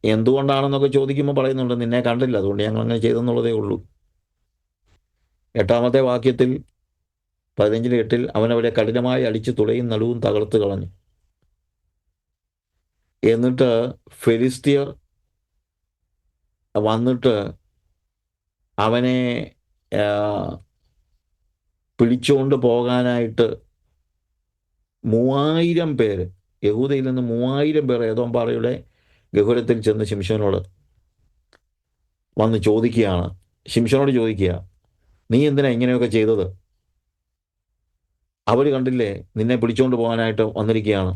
എന്തുകൊണ്ടാണെന്നൊക്കെ ചോദിക്കുമ്പോൾ പറയുന്നുണ്ട്, നിന്നെ കണ്ടില്ല, അതുകൊണ്ട് ഞങ്ങൾ അങ്ങനെ ചെയ്തെന്നുള്ളതേ ഉള്ളൂ. 8 വാക്യത്തിൽ 15:8 അവനവരെ കഠിനമായി അടിച്ച് തുളയും നടുവും തകർത്ത് കളഞ്ഞു. എന്നിട്ട് ഫെലിസ്ത്യർ വന്നിട്ട് അവനെ പിടിച്ചുകൊണ്ട് പോകാനായിട്ട് 3000 പേര്, യഹൂദയിൽ നിന്ന് 3000 പേർ ഏദോം പാറയുടെ ഗഹുരത്തിൽ ചെന്ന് ശിംശോനോട് വന്ന് ചോദിക്കുകയാണ്. ശിംശോനോട് ചോദിക്കുക, നീ എന്തിനാ ഇങ്ങനെയൊക്കെ ചെയ്തത്? അവർ കണ്ടില്ലേ നിന്നെ പിടിച്ചുകൊണ്ട് പോകാനായിട്ട് വന്നിരിക്കുകയാണ്,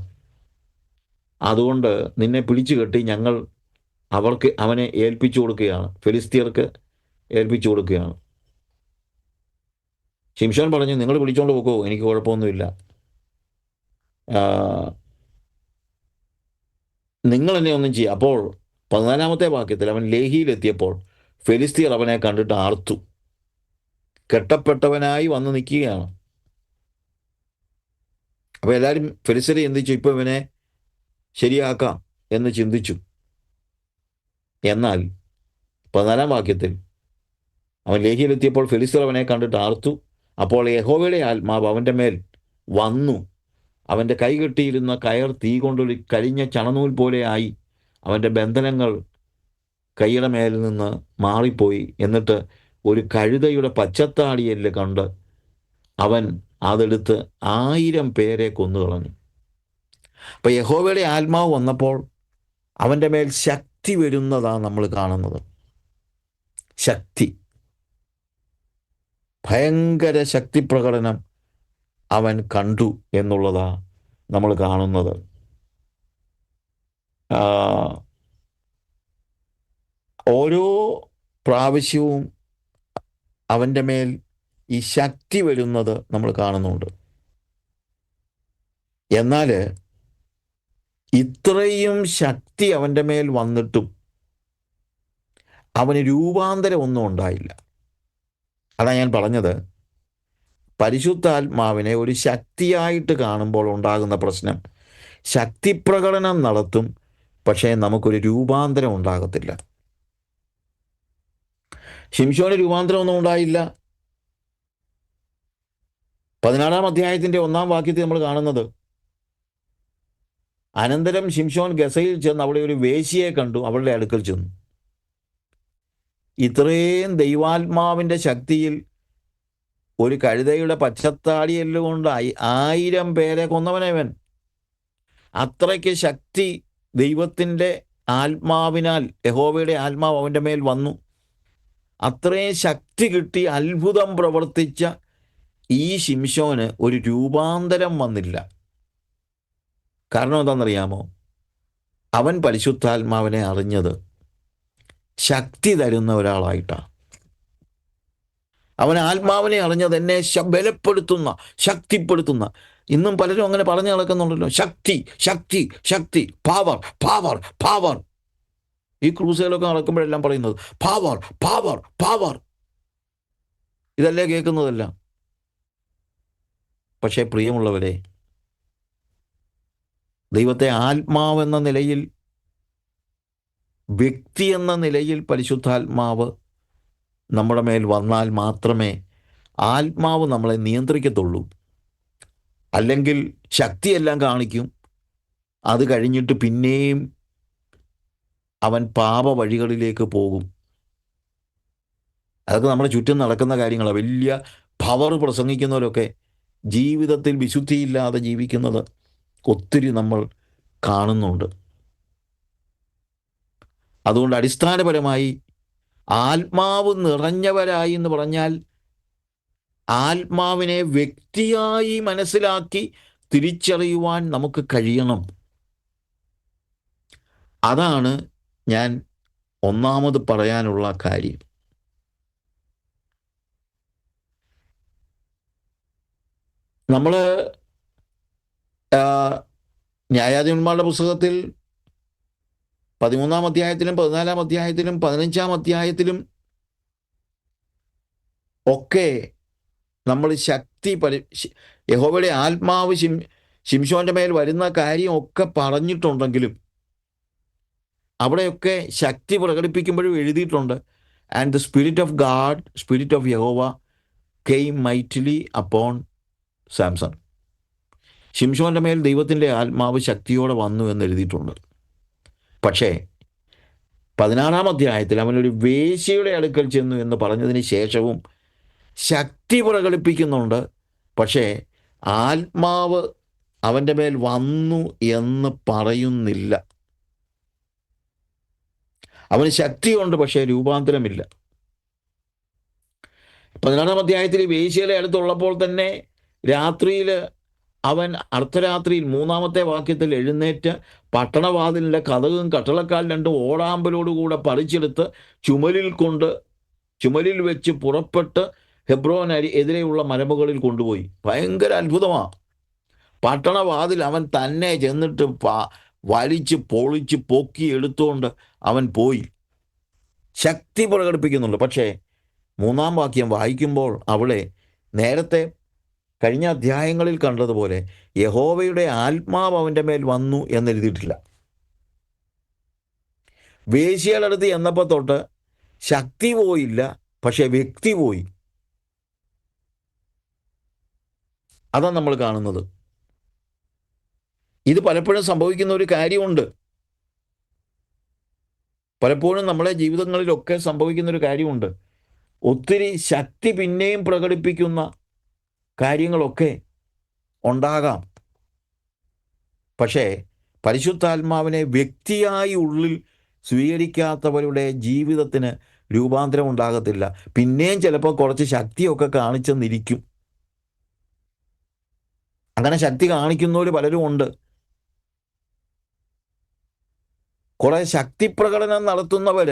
അതുകൊണ്ട് നിന്നെ പിടിച്ചു കെട്ടി ഞങ്ങൾ അവനെ ഏൽപ്പിച്ചു കൊടുക്കുകയാണ്, ഫെലിസ്ത്യർക്ക് ഏൽപ്പിച്ചു കൊടുക്കുകയാണ്. ശിംശോൻ പറഞ്ഞു, നിങ്ങൾ പിടിച്ചുകൊണ്ട് പോക്കോ, എനിക്ക് കുഴപ്പമൊന്നുമില്ല, നിങ്ങൾ എന്നെ ഒന്നും ചെയ്യുക. അപ്പോൾ 14 വാക്യത്തിൽ അവൻ ലേഹിയിലെത്തിയപ്പോൾ ഫെലിസ്ത്യർ അവനെ കണ്ടിട്ട് ആർത്തു, കെട്ടപ്പെട്ടവനായി വന്ന് നിൽക്കുകയാണ്. അപ്പോൾ എല്ലാവരും ഫെലിസ്ത്യരെ ചിന്തിച്ചു, ഇപ്പോൾ ഇവനെ ശരിയാക്കാം എന്ന് ചിന്തിച്ചു. എന്നാൽ 14 വാക്യത്തിൽ അവൻ ലേഹിയിലെത്തിയപ്പോൾ ഫെലിസ്ത്യർ അവനെ കണ്ടിട്ട് ആർത്തു, അപ്പോൾ യഹോവയുടെ ആത്മാവ് അവൻ്റെ മേൽ വന്നു, അവൻ്റെ കൈ കെട്ടിയിരുന്ന കയർ തീ കൊണ്ടൊരു കരിഞ്ഞ ചണനൂൽ പോലെ ആയി, അവൻ്റെ ബന്ധനങ്ങൾ കൈയുടെ മേലിൽ നിന്ന് മാറിപ്പോയി. എന്നിട്ട് ഒരു കഴുതയുടെ പച്ചത്താടിയെല്ല് കണ്ട് അവൻ അതെടുത്ത് 1000 പേരെ കൊന്നുകളഞ്ഞു. അപ്പം യഹോവയുടെ ആത്മാവ് വന്നപ്പോൾ അവൻ്റെ മേൽ ശക്തി വരുന്നതാണ് നമ്മൾ കാണുന്നത്. ശക്തി, ഭയങ്കര ശക്തി പ്രകടനം അവൻ കണ്ടു എന്നുള്ളതാണ് നമ്മൾ കാണുന്നത്. ഓരോ പ്രാവശ്യവും അവൻ്റെ മേൽ ഈ ശക്തി വരുന്നത് നമ്മൾ കാണുന്നുണ്ട്. എന്നാൽ ഇത്രയും ശക്തി അവൻ്റെ മേൽ വന്നിട്ടും അവന് രൂപാന്തരം ഒന്നും ഉണ്ടായില്ല. അതാണ് ഞാൻ പറഞ്ഞത്, പരിശുദ്ധാത്മാവിനെ ഒരു ശക്തിയായിട്ട് കാണുമ്പോൾ ഉണ്ടാകുന്ന പ്രശ്നം, ശക്തി പ്രകടനം നടത്തും, പക്ഷേ നമുക്കൊരു രൂപാന്തരം ഉണ്ടാകത്തില്ല. ശിംശോന് രൂപാന്തരമൊന്നും ഉണ്ടായില്ല. 14 അധ്യായത്തിൻ്റെ 1 വാക്യത്തിൽ നമ്മൾ കാണുന്നത്, അനന്തരം ശിംശോൻ ഗസയിൽ ചെന്ന് അവിടെ ഒരു വേശ്യയെ കണ്ടു, അവളുടെ അടുക്കൽ ചെന്നു. ഇത്രയും ദൈവാത്മാവിൻ്റെ ശക്തിയിൽ ഒരു കഴുതയുടെ പച്ചത്താടിയെല്ലുകൊണ്ട് 1000 പേരെ കൊന്നവനവൻ. അത്രയ്ക്ക് ശക്തി ദൈവത്തിൻ്റെ ആത്മാവിനാൽ, യഹോവയുടെ ആത്മാവ് അവൻ്റെ മേൽ വന്നു. അത്രയും ശക്തി കിട്ടി അത്ഭുതം പ്രവർത്തിച്ച ഈ ശിംശോന് ഒരു രൂപാന്തരം വന്നില്ല. കാരണം എന്താണെന്നറിയാമോ? അവൻ പരിശുദ്ധാത്മാവിനെ അറിഞ്ഞത് ശക്തി തരുന്ന ഒരാളായിട്ടാണ്. അവൻ ആത്മാവിനെ അറിഞ്ഞത് എന്നെ ബലപ്പെടുത്തുന്ന, ശക്തിപ്പെടുത്തുന്ന. ഇന്നും പലരും അങ്ങനെ പറഞ്ഞു നടക്കുന്നുണ്ടല്ലോ, ശക്തി ശക്തി ശക്തി, പവർ പവർ പവർ. ഈ ക്രൂസുകളൊക്കെ നടക്കുമ്പോഴെല്ലാം പറയുന്നത് പവർ പവർ പവർ, ഇതല്ലേ കേൾക്കുന്നതെല്ലാം. പക്ഷേ പ്രിയമുള്ളവരെ, ദൈവത്തെ ആത്മാവെന്ന നിലയിൽ, വ്യക്തി എന്ന നിലയിൽ പരിശുദ്ധാത്മാവ് നമ്മുടെ മേൽ വന്നാൽ മാത്രമേ ആത്മാവ് നമ്മളെ നിയന്ത്രിക്കത്തുള്ളൂ. അല്ലെങ്കിൽ ശക്തിയെല്ലാം കാണിക്കും, അത് കഴിഞ്ഞിട്ട് പിന്നെയും അവൻ പാപ വഴികളിലേക്ക് പോകും. അതൊക്കെ നമ്മുടെ ചുറ്റും നടക്കുന്ന കാര്യങ്ങളാണ്. വലിയ പവർ പ്രസംഗിക്കുന്നവരൊക്കെ ജീവിതത്തിൽ വിശുദ്ധിയില്ലാതെ ജീവിക്കുന്നത് ഒത്തിരി നമ്മൾ കാണുന്നുണ്ട്. അതുകൊണ്ട് അടിസ്ഥാനപരമായി ആത്മാവ് നിറഞ്ഞവരായി എന്ന് പറഞ്ഞാൽ ആത്മാവിനെ വ്യക്തിയായി മനസ്സിലാക്കി തിരിച്ചറിയുവാൻ നമുക്ക് കഴിയണം. അതാണ് ഞാൻ ഒന്നാമത് പറയാനുള്ള കാര്യം. നമ്മൾ ന്യായാധിപന്മാരുടെ പുസ്തകത്തിൽ 13-ാം അധ്യായത്തിലും 14-ാം അധ്യായത്തിലും 15-ാം അധ്യായത്തിലും ഒക്കെ നമ്മൾ യഹോവയുടെ ആത്മാവ് ശിംശോന്റെ മേൽ വരുന്ന കാര്യമൊക്കെ പറഞ്ഞിട്ടുണ്ടെങ്കിലും അവിടെയൊക്കെ ശക്തി പ്രകടിപ്പിക്കുമ്പോഴും എഴുതിയിട്ടുണ്ട്, and the spirit of God, spirit of യഹോവ കെയിം മൈറ്റിലി അപ്പോൺ സാംസൺ. ശിംശോന്റെ മേൽ ദൈവത്തിൻ്റെ ആത്മാവ് ശക്തിയോടെ വന്നു എന്ന് എഴുതിയിട്ടുണ്ട്. പക്ഷേ 16-ാം അധ്യായത്തിൽ അവനൊരു വേശ്യയുടെ അടുക്കൽ ചെന്നു എന്ന് പറഞ്ഞതിന് ശേഷവും ശക്തി പ്രകടിപ്പിക്കുന്നുണ്ട്. പക്ഷേ ആത്മാവ് അവൻ്റെ മേൽ വന്നു എന്ന് പറയുന്നില്ല. അവന് ശക്തിയുണ്ട്, പക്ഷേ രൂപാന്തരമില്ല. 16-ാം അധ്യായത്തിൽ വേശ്യയുടെ അടുത്തുള്ളപ്പോൾ തന്നെ രാത്രിയിൽ അവൻ അർദ്ധരാത്രിയിൽ 3-ാമത്തെ വാക്യത്തിൽ എഴുന്നേറ്റ് പട്ടണവാതിലിൻ്റെ കതകും കട്ടളക്കാൽ 2 ഓടാമ്പലോടുകൂടെ പറിച്ചെടുത്ത് ചുമലിൽ വെച്ച് പുറപ്പെട്ട് ഹെബ്രോൻ എതിരെയുള്ള മലമുകളിൽ കൊണ്ടുപോയി. ഭയങ്കര അത്ഭുതമാണ്. പട്ടണവാതിൽ അവൻ തന്നെ ചെന്നിട്ട് വലിച്ച് പൊളിച്ച് പൊക്കി എടുത്തുകൊണ്ട് അവൻ പോയി. ശക്തി പ്രകടിപ്പിക്കുന്നുണ്ട്. പക്ഷേ 3-ാം വാക്യം വായിക്കുമ്പോൾ അവളെ നേരത്തെ കഴിഞ്ഞ അധ്യായങ്ങളിൽ കണ്ടതുപോലെ യഹോവയുടെ ആത്മാവ് അവൻ്റെ മേൽ വന്നു എന്നെഴുതിയിട്ടില്ല. വേശ്യയുടെ അടുത്ത് എന്നപ്പോൾ തൊട്ട് ശക്തി പോയില്ല, പക്ഷേ വ്യക്തി പോയി. അതാണ് നമ്മൾ കാണുന്നത്. ഇത് പലപ്പോഴും സംഭവിക്കുന്ന ഒരു കാര്യമുണ്ട്. പലപ്പോഴും നമ്മുടെ ജീവിതങ്ങളിലൊക്കെ സംഭവിക്കുന്നൊരു കാര്യമുണ്ട്. ഒത്തിരി ശക്തി പിന്നെയും പ്രകടിപ്പിക്കുന്ന കാര്യങ്ങളൊക്കെ ഉണ്ടാകാം. പക്ഷേ പരിശുദ്ധാത്മാവിനെ വ്യക്തിയായി ഉള്ളിൽ സ്വീകരിക്കാത്തവരുടെ ജീവിതത്തിന് രൂപാന്തരം ഉണ്ടാകത്തില്ല. പിന്നെയും ചിലപ്പോൾ കുറച്ച് ശക്തിയൊക്കെ കാണിച്ചെന്നിരിക്കും. അങ്ങനെ ശക്തി കാണിക്കുന്നവർ പലരും ഉണ്ട്. കുറെ ശക്തി പ്രകടനം നടത്തുന്നവർ,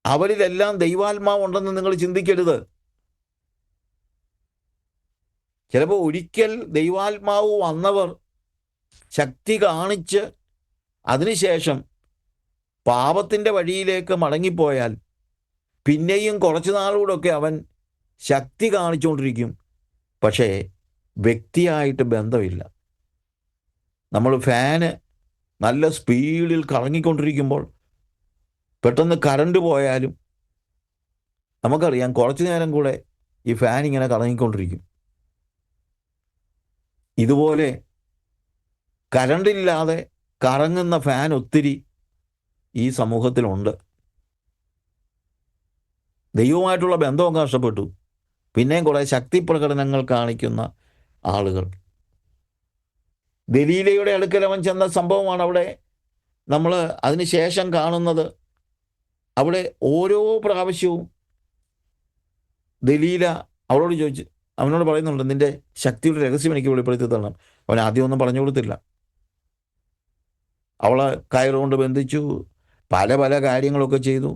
അവരിലെല്ലാം ദൈവാത്മാവുണ്ടെന്ന് നിങ്ങൾ ചിന്തിക്കരുത്. ചിലപ്പോൾ ഒരിക്കൽ ദൈവാത്മാവ് വന്നവർ ശക്തി കാണിച്ച് അതിനുശേഷം പാപത്തിൻ്റെ വഴിയിലേക്ക് മടങ്ങിപ്പോയാൽ പിന്നെയും കുറച്ച് നാളുകൂടെയൊക്കെ അവൻ ശക്തി കാണിച്ചുകൊണ്ടിരിക്കും. പക്ഷേ വ്യക്തിയായിട്ട് ബന്ധമില്ല. നമ്മൾ ഫാന് നല്ല സ്പീഡിൽ കറങ്ങിക്കൊണ്ടിരിക്കുമ്പോൾ പെട്ടെന്ന് കറണ്ട് പോയാലും നമുക്കറിയാം കുറച്ച് നേരം കൂടെ ഈ ഫാൻ ഇങ്ങനെ കറങ്ങിക്കൊണ്ടിരിക്കും. ഇതുപോലെ കരണ്ടില്ലാതെ കറങ്ങുന്ന ഫാൻ ഒത്തിരി ഈ സമൂഹത്തിലുണ്ട്. ദൈവവുമായിട്ടുള്ള ബന്ധമൊക്കെ നഷ്ടപ്പെട്ടു. പിന്നെയും കുറേ ശക്തി പ്രകടനങ്ങൾ കാണിക്കുന്ന ആളുകൾ. ദലീലയുടെ അടുക്കൽ അവൻ ചെന്ന സംഭവമാണ് അവിടെ നമ്മൾ അതിനുശേഷം കാണുന്നത്. അവിടെ ഓരോ പ്രാവശ്യവും ദലീല അവളോട് ചോദിച്ചു, അവനോട് പറയുന്നുണ്ട്, നിന്റെ ശക്തിയുടെ രഹസ്യം എനിക്ക് വെളിപ്പെടുത്തി തരണം. അവൻ ആദ്യം ഒന്നും പറഞ്ഞു കൊടുത്തില്ല. അവളെ കയറുകൊണ്ട് ബന്ധിച്ചു, പല പല കാര്യങ്ങളൊക്കെ ചെയ്തു.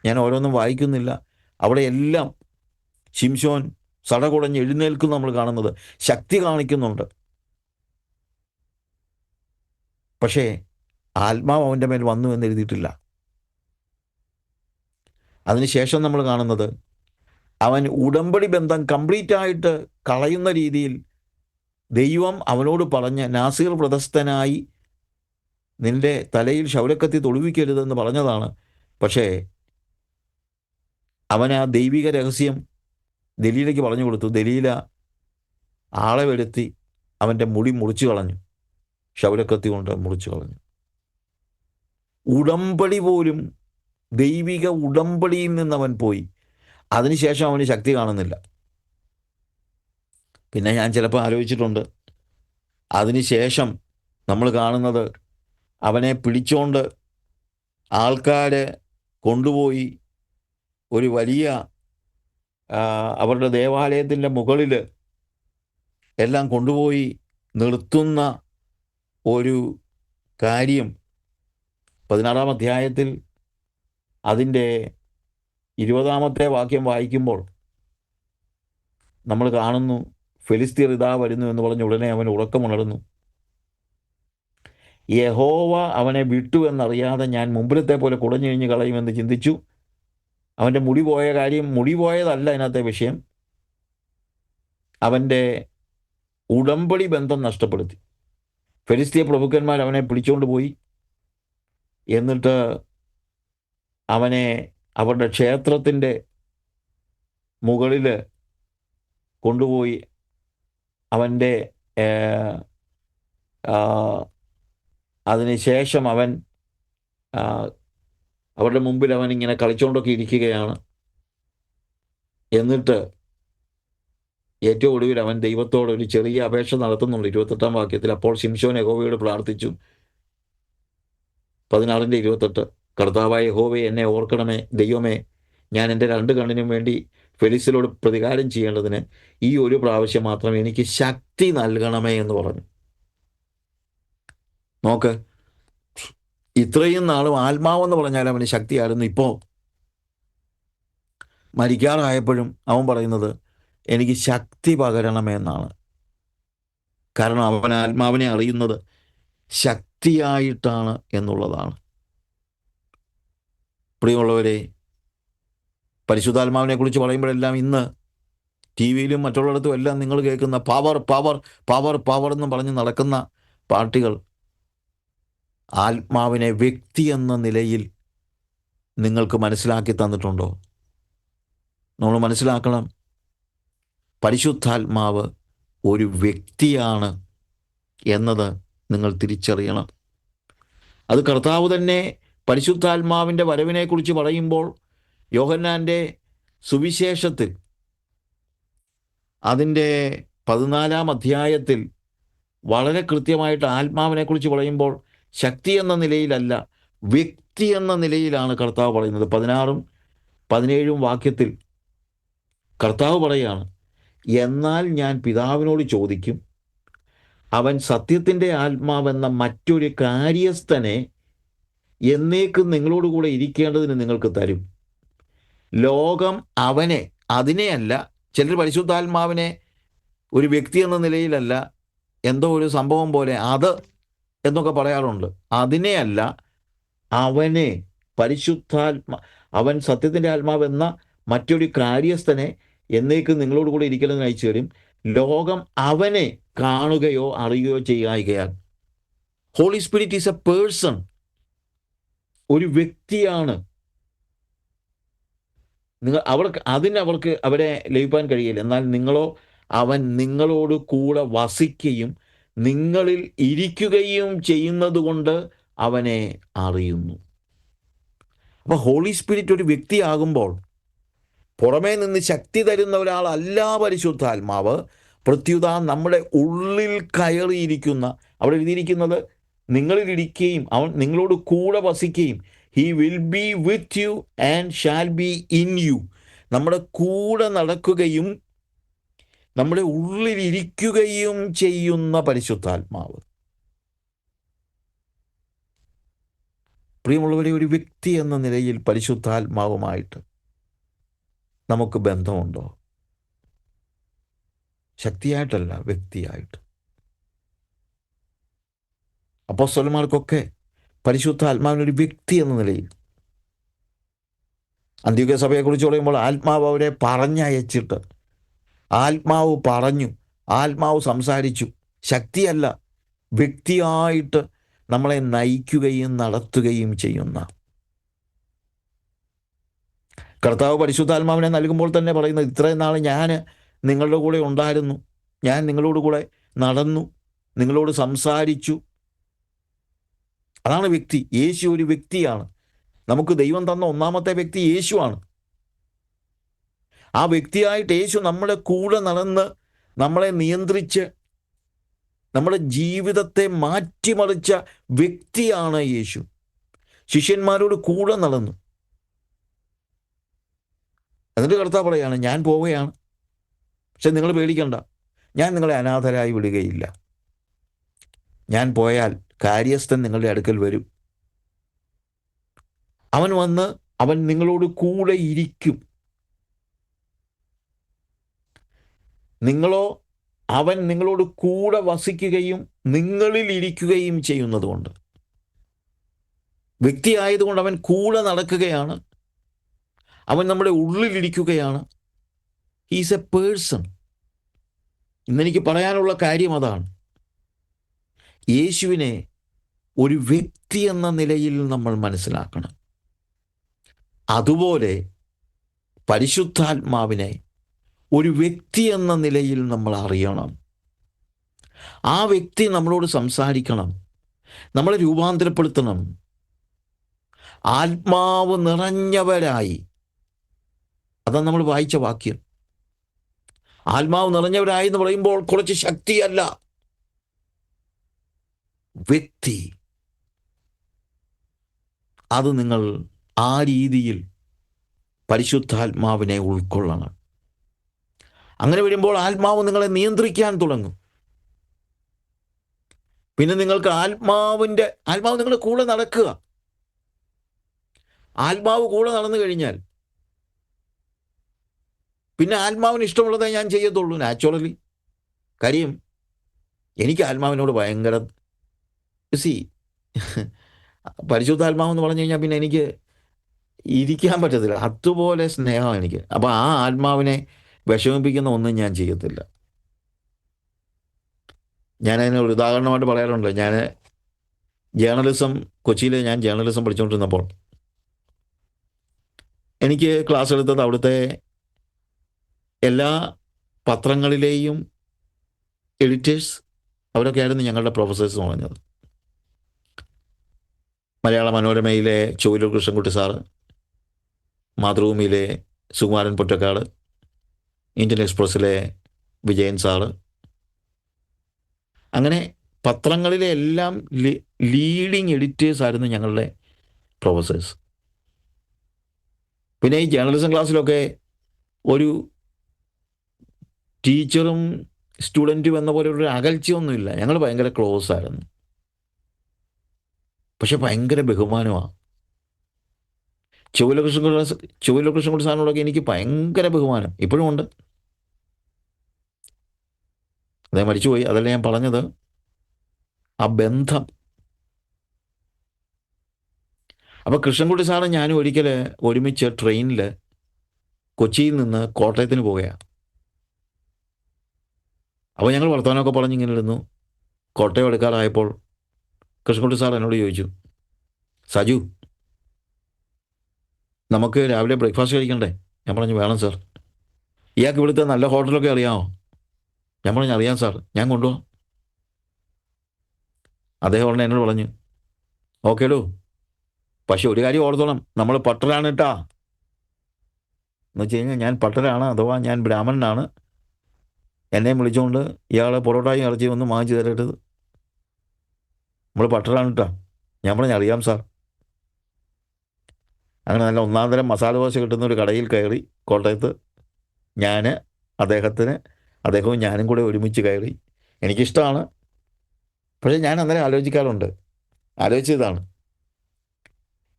ഞാൻ ഓരോന്നും വായിക്കുന്നില്ല. അവിടെ എല്ലാം ശിംശോൻ സടകുടഞ്ഞ് എഴുന്നേൽക്കും നമ്മൾ കാണുന്നത്, ശക്തി കാണിക്കുന്നുണ്ട്. പക്ഷേ ആത്മാവ് അവൻ്റെ മേൽ വന്നു എന്ന് എഴുതിയിട്ടില്ല. അതിനുശേഷം നമ്മൾ കാണുന്നത് അവൻ ഉടമ്പടി ബന്ധം കംപ്ലീറ്റ് ആയിട്ട് കളയുന്ന രീതിയിൽ ദൈവം അവനോട് പറഞ്ഞ്, നാസീർ വ്രതസ്ഥനായി നിന്റെ തലയിൽ ശൗരക്കത്തി തൊടുവിക്കരുതെന്ന് പറഞ്ഞതാണ്. പക്ഷേ അവൻ ആ ദൈവിക രഹസ്യം ദലീലയ്ക്ക് പറഞ്ഞു കൊടുത്തു. ദലീല ആളെ വരുത്തി അവൻ്റെ മുടി മുറിച്ചു കളഞ്ഞു, ശൗരക്കത്തി കൊണ്ട് മുറിച്ചു കളഞ്ഞു. ഉടമ്പടി പോലും, ദൈവിക ഉടമ്പടിയിൽ നിന്നവൻ പോയി. അതിനുശേഷം അവന് ശക്തി കാണുന്നില്ല. പിന്നെ ഞാൻ ചിലപ്പോൾ ആലോചിച്ചിട്ടുണ്ട്, അതിനുശേഷം നമ്മൾ കാണുന്നത് അവനെ പിടിച്ചോണ്ട് ആൾക്കാർ കൊണ്ടുപോയി ഒരു വലിയ അവരുടെ ദേവാലയത്തിൻ്റെ മുകളിൽ എല്ലാം കൊണ്ടുപോയി നിർത്തുന്ന ഒരു കാര്യം 16-ാം അധ്യായത്തിൽ അതിൻ്റെ 20-ാമത്തെ വാക്യം വായിക്കുമ്പോൾ നമ്മൾ കാണുന്നു, ഫെലിസ്ത്യർ ഇതാ വരുന്നു എന്ന് പറഞ്ഞ് ഉടനെ അവൻ ഉറക്കമുണർന്നു. യഹോവ അവനെ വിട്ടു എന്നറിയാതെ ഞാൻ മുമ്പിലത്തെ പോലെ കുടഞ്ഞിഴിഞ്ഞ് കളയുമെന്ന് ചിന്തിച്ചു. അവൻ്റെ മുടി പോയ കാര്യം, മുടി പോയതല്ല അതിനകത്തെ വിഷയം, അവൻ്റെ ഉടമ്പടി ബന്ധം നഷ്ടപ്പെടുത്തി. ഫെലിസ്ത്യ പ്രഭുക്കന്മാർ അവനെ പിടിച്ചുകൊണ്ട് പോയി. എന്നിട്ട് അവനെ അവരുടെ ക്ഷേത്രത്തിൻ്റെ മുകളിൽ കൊണ്ടുപോയി അവൻ്റെ അതിനുശേഷം അവൻ അവരുടെ മുമ്പിൽ അവൻ ഇങ്ങനെ കളിച്ചുകൊണ്ടൊക്കെ ഇരിക്കുകയാണ്. എന്നിട്ട് ഏറ്റവും ഒടുവിൽ അവൻ ദൈവത്തോട് ഒരു ചെറിയ അപേക്ഷ നടത്തുന്നുണ്ട് 28-ാം വാക്യത്തിൽ. അപ്പോൾ ശിംശോൻ യഹോവയോട് പ്രാർത്ഥിച്ചു. 16-28 കർത്താവായ യഹോവേ, എന്നെ ഓർക്കണമേ. ദൈവമേ, ഞാൻ എൻ്റെ 2 കണ്ണിനും വേണ്ടി ഫെലിസ്ത്യരോട് പ്രതികാരം ചെയ്യേണ്ടതിന് ഈ ഒരു പ്രാവശ്യം മാത്രം എനിക്ക് ശക്തി നൽകണമേ എന്ന് പറഞ്ഞു. നോക്ക്, ഇത്രയും നാളും ആത്മാവെന്ന് പറഞ്ഞാൽ അവന് ശക്തിയായിരുന്നു. ഇപ്പോൾ മരിക്കാറായപ്പോഴും അവൻ പറയുന്നത് എനിക്ക് ശക്തി പകരണമേ എന്നാണ്. കാരണം അവൻ ആത്മാവിനെ അറിയുന്നത് ശക്തിയായിട്ടാണ് എന്നുള്ളതാണ്. പ്രിയമുള്ളവരെ, പരിശുദ്ധാത്മാവിനെ കുറിച്ച് പറയുമ്പോഴെല്ലാം ഇന്ന് ടി വിയിലും മറ്റുള്ളിടത്തും എല്ലാം നിങ്ങൾ കേൾക്കുന്ന പവർ പവർ പവർ പവർ എന്ന് പറഞ്ഞ് നടക്കുന്ന പാർട്ടികൾ ആത്മാവിനെ വ്യക്തി എന്ന നിലയിൽ നിങ്ങൾക്ക് മനസ്സിലാക്കി തന്നിട്ടുണ്ടോ? നമ്മൾ മനസ്സിലാക്കണം, പരിശുദ്ധാത്മാവ് ഒരു വ്യക്തിയാണ് എന്നത് നിങ്ങൾ തിരിച്ചറിയണം. അത് കർത്താവ് തന്നെ പരിശുദ്ധാത്മാവിൻ്റെ വരവിനെക്കുറിച്ച് പറയുമ്പോൾ യോഹന്നാൻ്റെ സുവിശേഷത്തിൽ അതിൻ്റെ 14-ാം അധ്യായത്തിൽ വളരെ കൃത്യമായിട്ട് ആത്മാവിനെക്കുറിച്ച് പറയുമ്പോൾ ശക്തി എന്ന നിലയിലല്ല, വ്യക്തി എന്ന നിലയിലാണ് കർത്താവ് പറയുന്നത്. 16-ഉം 17-ഉം വാക്യത്തിൽ കർത്താവ് പറയുകയാണ്, എന്നാൽ ഞാൻ പിതാവിനോട് ചോദിക്കും, അവൻ സത്യത്തിൻ്റെ ആത്മാവെന്ന മറ്റൊരു കാര്യസ്ഥനെ എന്നേക്കും നിങ്ങളോടുകൂടെ ഇരിക്കേണ്ടതിന് നിങ്ങൾക്ക് തരും. ലോകം അവനെ, അതിനെയല്ല, ചിലർ പരിശുദ്ധാത്മാവിനെ ഒരു വ്യക്തി എന്ന നിലയിലല്ല, എന്തോ ഒരു സംഭവം പോലെ അത് എന്നൊക്കെ പറയാറുണ്ട്. അതിനെയല്ല, അവനെ, അവൻ സത്യത്തിൻ്റെ ആത്മാവെന്ന മറ്റൊരു കാര്യസ്ഥനെ എന്നേക്കും നിങ്ങളോട് കൂടെ ഇരിക്കലെന്ന് അയച്ചു തരും. ലോകം അവനെ കാണുകയോ അറിയുകയോ ചെയ്യായികയാൽ. Holy spirit is a person, ഒരു വ്യക്തിയാണ്. അവർക്ക് അവരെ ലയിപ്പാൻ കഴിയില്ല. എന്നാൽ നിങ്ങളോ, അവൻ നിങ്ങളോട് കൂടെ വസിക്കുകയും നിങ്ങളിൽ ഇരിക്കുകയും ചെയ്യുന്നത് കൊണ്ട് അവനെ അറിയുന്നു. അപ്പോൾ ഹോളി സ്പിരിറ്റ് ഒരു വ്യക്തിയാകുമ്പോൾ പുറമേ നിന്ന് ശക്തി തരുന്ന ഒരാളല്ല പരിശുദ്ധാത്മാവ്. പ്രത്യുത നമ്മുടെ ഉള്ളിൽ കയറിയിരിക്കുന്ന, അവിടെ എഴുതിയിരിക്കുന്നത് നിങ്ങളിലിരിക്കുകയും അവൻ നിങ്ങളോട് കൂടെ വസിക്കുകയും he will be with you and shall be in you. നമ്മുടെ കൂടെ നടക്കുകയും നമ്മുടെ ഉള്ളിലിരിക്കുകയും ചെയ്യുന്ന പരിശുദ്ധാത്മാവ്. പ്രിയമുള്ളവരെ, ഒരു വ്യക്തി എന്ന നിലയിൽ പരിശുദ്ധാത്മാവുമായിട്ട് നമുക്ക് ബന്ധമുണ്ടോ? ശക്തിയായിട്ടല്ല, വ്യക്തിയായിട്ട്. അപ്പോസ്തലന്മാർക്കൊക്കെ പരിശുദ്ധാത്മാവിനൊരു വ്യക്തി എന്ന നിലയിൽ, അന്ത്യോക്യ സഭയെക്കുറിച്ച് പറയുമ്പോൾ ആത്മാവ് അവരെ പറഞ്ഞയച്ചിട്ട്, ആത്മാവ് പറഞ്ഞു, ആത്മാവ് സംസാരിച്ചു. ശക്തിയല്ല, വ്യക്തിയായിട്ട് നമ്മളെ നയിക്കുകയും നടത്തുകയും ചെയ്യുന്ന കർത്താവ് പരിശുദ്ധാത്മാവിനെ നൽകുമ്പോൾ തന്നെ പറയുന്നത്, ഇത്രയും നാൾ ഞാൻ നിങ്ങളുടെ കൂടെ ഉണ്ടായിരുന്നു, ഞാൻ നിങ്ങളോട് കൂടെ നടന്നു, നിങ്ങളോട് സംസാരിച്ചു. അതാണ് വ്യക്തി. യേശു ഒരു വ്യക്തിയാണ്. നമുക്ക് ദൈവം തന്ന ഒന്നാമത്തെ വ്യക്തി യേശുവാണ്. ആ വ്യക്തിയായിട്ട് യേശു നമ്മുടെ കൂടെ നടന്ന് നമ്മളെ നിയന്ത്രിച്ച് നമ്മുടെ ജീവിതത്തെ മാറ്റിമറിച്ച വ്യക്തിയാണ് യേശു. ശിഷ്യന്മാരോട് കൂടെ നടന്നു. എന്നിട്ട് കർത്താവ് പറയാണ്, ഞാൻ പോവുകയാണ്, പക്ഷെ നിങ്ങൾ പേടിക്കണ്ട, ഞാൻ നിങ്ങളെ അനാഥരായി വിടുകയില്ല. ഞാൻ പോയാൽ കാര്യസ്ഥൻ നിങ്ങളുടെ അടുക്കൽ വരും. അവൻ വന്ന് അവൻ നിങ്ങളോട് കൂടെ ഇരിക്കും. അവൻ നിങ്ങളോട് കൂടെ വസിക്കുകയും നിങ്ങളിൽ ഇരിക്കുകയും ചെയ്യുന്നതുകൊണ്ട്, വ്യക്തിയായതുകൊണ്ട് അവൻ കൂടെ നടക്കുകയാണ്, അവൻ നമ്മുടെ ഉള്ളിലിരിക്കുകയാണ്. He's A person. ഇന്നെനിക്ക് പറയാനുള്ള കാര്യം അതാണ്. യേശുവിനെ ഒരു വ്യക്തി എന്ന നിലയിൽ നമ്മൾ മനസ്സിലാക്കണം. അതുപോലെ പരിശുദ്ധാത്മാവിനെ ഒരു വ്യക്തി എന്ന നിലയിൽ നമ്മൾ അറിയണം. ആ വ്യക്തി നമ്മളോട് സംസാരിക്കണം, നമ്മളെ രൂപാന്തരപ്പെടുത്തണം. ആത്മാവ് നിറഞ്ഞവരായി, അതാണ് നമ്മൾ വായിച്ച വാക്യം. ആത്മാവ് നിറഞ്ഞവരായി എന്ന് പറയുമ്പോൾ കുറച്ച് ശക്തിയല്ല, വ്യക്തി. അത് നിങ്ങൾ ആ രീതിയിൽ പരിശുദ്ധാത്മാവിനെ ഉൾക്കൊള്ളണം. അങ്ങനെ വരുമ്പോൾ ആത്മാവ് നിങ്ങളെ നിയന്ത്രിക്കാൻ തുടങ്ങും. പിന്നെ നിങ്ങൾക്ക് ആത്മാവ് നിങ്ങളുടെ കൂടെ നടക്കുക. ആത്മാവ് കൂടെ നടന്നു കഴിഞ്ഞാൽ പിന്നെ ആത്മാവിന് ഇഷ്ടമുള്ളതേ ഞാൻ ചെയ്യത്തുള്ളൂ, നാച്ചുറലി. കാര്യം എനിക്ക് ആത്മാവിനോട് ഭയങ്കര പരിശുദ്ധാത്മാവെന്ന് പറഞ്ഞു കഴിഞ്ഞാൽ പിന്നെ എനിക്ക് ഇരിക്കാൻ പറ്റത്തില്ല, അതുപോലെ സ്നേഹമാണ് എനിക്ക്. അപ്പോൾ ആ ആത്മാവിനെ വിഷമിപ്പിക്കുന്ന ഒന്നും ഞാൻ ചെയ്യത്തില്ല. ഞാനതിന് ഒരു ഉദാഹരണമായിട്ട് പറയാറുണ്ട്. ഞാൻ കൊച്ചിയിൽ ഞാൻ ജേർണലിസം പഠിച്ചുകൊണ്ടിരുന്നപ്പോൾ എനിക്ക് ക്ലാസ് എടുത്തത് അവിടുത്തെ എല്ലാ പത്രങ്ങളിലെയും എഡിറ്റേഴ്സ്, അവരൊക്കെ ആയിരുന്നു ഞങ്ങളുടെ പ്രൊഫസേഴ്സ് എന്ന് പറഞ്ഞത്. മലയാള മനോരമയിലെ ചൊവ്വൂർ കൃഷ്ണൻകുട്ടി സാറ്, മാതൃഭൂമിയിലെ സുകുമാരൻ പൊറ്റക്കാട്, ഇന്ത്യൻ എക്സ്പ്രസ്സിലെ വിജയൻ സാറ്, അങ്ങനെ പത്രങ്ങളിലെ എല്ലാം ലീഡിങ് എഡിറ്റേഴ്സ് ആയിരുന്നു ഞങ്ങളുടെ പ്രൊഫസേഴ്സ്. പിന്നെ ഈ ജേർണലിസം ക്ലാസ്സിലൊക്കെ ഒരു ടീച്ചറും സ്റ്റുഡൻറ്റും എന്ന പോലെ ഒരു അകൽച്ചയൊന്നുമില്ല. ഞങ്ങൾ ഭയങ്കര ക്ലോസ് ആയിരുന്നു, പക്ഷെ ഭയങ്കര ബഹുമാനമാണ്. ചൊവ്വൂർ കൃഷ്ണൻകുട്ടി സാറിനോടൊക്കെ എനിക്ക് ഭയങ്കര ബഹുമാനം ഇപ്പോഴും ഉണ്ട്. അദ്ദേഹം മരിച്ചുപോയി, അതല്ല ഞാൻ പറഞ്ഞത്, ആ ബന്ധം. അപ്പോൾ കൃഷ്ണൻകുട്ടി സാറും ഞാനും ഒരിക്കൽ ഒരുമിച്ച് ട്രെയിനിൽ കൊച്ചിയിൽ നിന്ന് കോട്ടയത്തിന് പോവുകയാണ്. അപ്പോൾ ഞങ്ങൾ വർത്തമാനമൊക്കെ പറഞ്ഞിങ്ങനെ ഇരുന്നു. കോട്ടയം എടുക്കാറായപ്പോൾ കൃഷ്ണൻകുട്ടി സാർ എന്നോട് ചോദിച്ചു, സജു, നമുക്ക് രാവിലെ ബ്രേക്ക്ഫാസ്റ്റ് കഴിക്കണ്ടേ? ഞാൻ പറഞ്ഞു, വേണം സാർ. ഇയാൾക്ക് ഇവിടുത്തെ നല്ല ഹോട്ടലൊക്കെ അറിയാമോ? ഞാൻ പറഞ്ഞു, അറിയാം സാർ, ഞാൻ കൊണ്ടുപോകാം. അദ്ദേഹം ഉടനെ എന്നോട് പറഞ്ഞു, ഓക്കേടൂ, പക്ഷെ ഒരു കാര്യം ഓർത്തോളം, നമ്മൾ പട്ടരാണ് കേട്ടാ. എന്ന് വെച്ച് കഴിഞ്ഞാൽ ഞാൻ പട്ടരാണ്, അഥവാ ഞാൻ ബ്രാഹ്മണനാണ്. എന്നെ വിളിച്ചുകൊണ്ട് ഇയാൾ പൊറോട്ടായും ഇറച്ചിയും ഒന്നും വാങ്ങിച്ചു തരരുത്, നമ്മൾ പട്ടരാണ് കേട്ടാ. ഞാൻ പറഞ്ഞു, അറിയാം സാർ. അങ്ങനെ നല്ല ഒന്നാം തരം മസാല ദോശ കിട്ടുന്ന ഒരു കടയിൽ കയറി കോട്ടയത്ത്. ഞാൻ അദ്ദേഹവും ഞാനും കൂടെ ഒരുമിച്ച് കയറി. എനിക്കിഷ്ടമാണ്, പക്ഷേ ഞാൻ അന്നേരം ആലോചിച്ചതാണ്,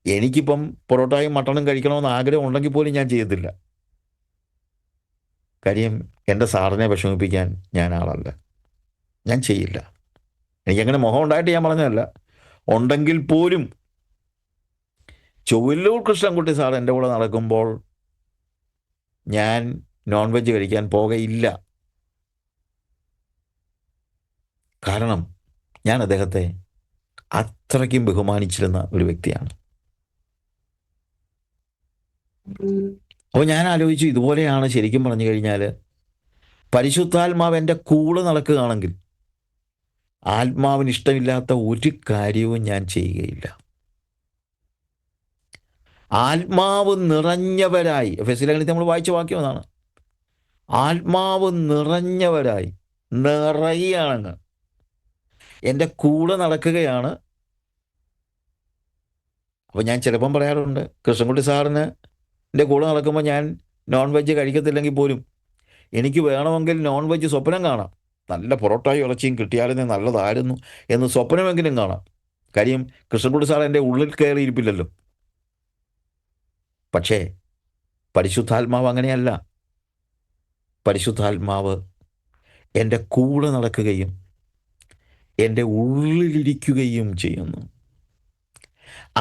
എനിക്കിപ്പം പൊറോട്ടയും മട്ടണും കഴിക്കണമെന്ന് ആഗ്രഹം ഉണ്ടെങ്കിൽ പോലും ഞാൻ ചെയ്യത്തില്ല. കാര്യം എൻ്റെ സാറിനെ വിഷമിപ്പിക്കാൻ ഞാൻ ആളല്ല, ഞാൻ ചെയ്യില്ല. എനിക്കങ്ങനെ മുഖം ഉണ്ടായിട്ട് ഞാൻ പറഞ്ഞതല്ല. ഉണ്ടെങ്കിൽ പോലും ചൊവ്വല്ലൂർ കൃഷ്ണൻകുട്ടി സാർ എൻ്റെ കൂടെ നടക്കുമ്പോൾ ഞാൻ നോൺ വെജ് കഴിക്കാൻ പോകയില്ല. കാരണം ഞാൻ അദ്ദേഹത്തെ അത്രയ്ക്കും ബഹുമാനിച്ചിരുന്ന ഒരു വ്യക്തിയാണ്. അപ്പോൾ ഞാൻ ആലോചിച്ചു, ഇതുപോലെയാണ് ശരിക്കും പറഞ്ഞു കഴിഞ്ഞാൽ പരിശുദ്ധാത്മാവ് എൻ്റെ കൂടെ നടക്കുകയാണെങ്കിൽ ആത്മാവിന് ഇഷ്ടമില്ലാത്ത ഒരു കാര്യവും ഞാൻ ചെയ്യുകയില്ല. ആത്മാവ് നിറഞ്ഞവരായി, എഫെസ്യർ നമ്മൾ വായിച്ച വാക്യം അതാണ്. ആത്മാവ് നിറഞ്ഞവരായി, നിറയുകയാണങ്ങ്, എൻ്റെ കൂടെ നടക്കുകയാണ്. അപ്പോൾ ഞാൻ ചിലപ്പം പറയാറുണ്ട്, കൃഷ്ണൻകുട്ടി സാറിന് എൻ്റെ കൂടെ നടക്കുമ്പോൾ ഞാൻ നോൺ വെജ് കഴിക്കത്തില്ലെങ്കിൽ പോലും എനിക്ക് വേണമെങ്കിൽ നോൺ വെജ് സ്വപ്നം കാണാം. നല്ല പൊറോട്ടയും ഇറച്ചിയും കിട്ടിയാലും നല്ലതായിരുന്നു എന്ന് സ്വപ്നമെങ്കിലും കാണാം. കാര്യം കൃഷ്ണൻകുട്ടി സാർ എൻ്റെ ഉള്ളിൽ കയറിയിരിപ്പില്ലല്ലോ. പക്ഷേ പരിശുദ്ധാത്മാവ് അങ്ങനെയല്ല. പരിശുദ്ധാത്മാവ് എൻ്റെ കൂടെ നടക്കുകയും എൻ്റെ ഉള്ളിലിരിക്കുകയും ചെയ്യുന്നു.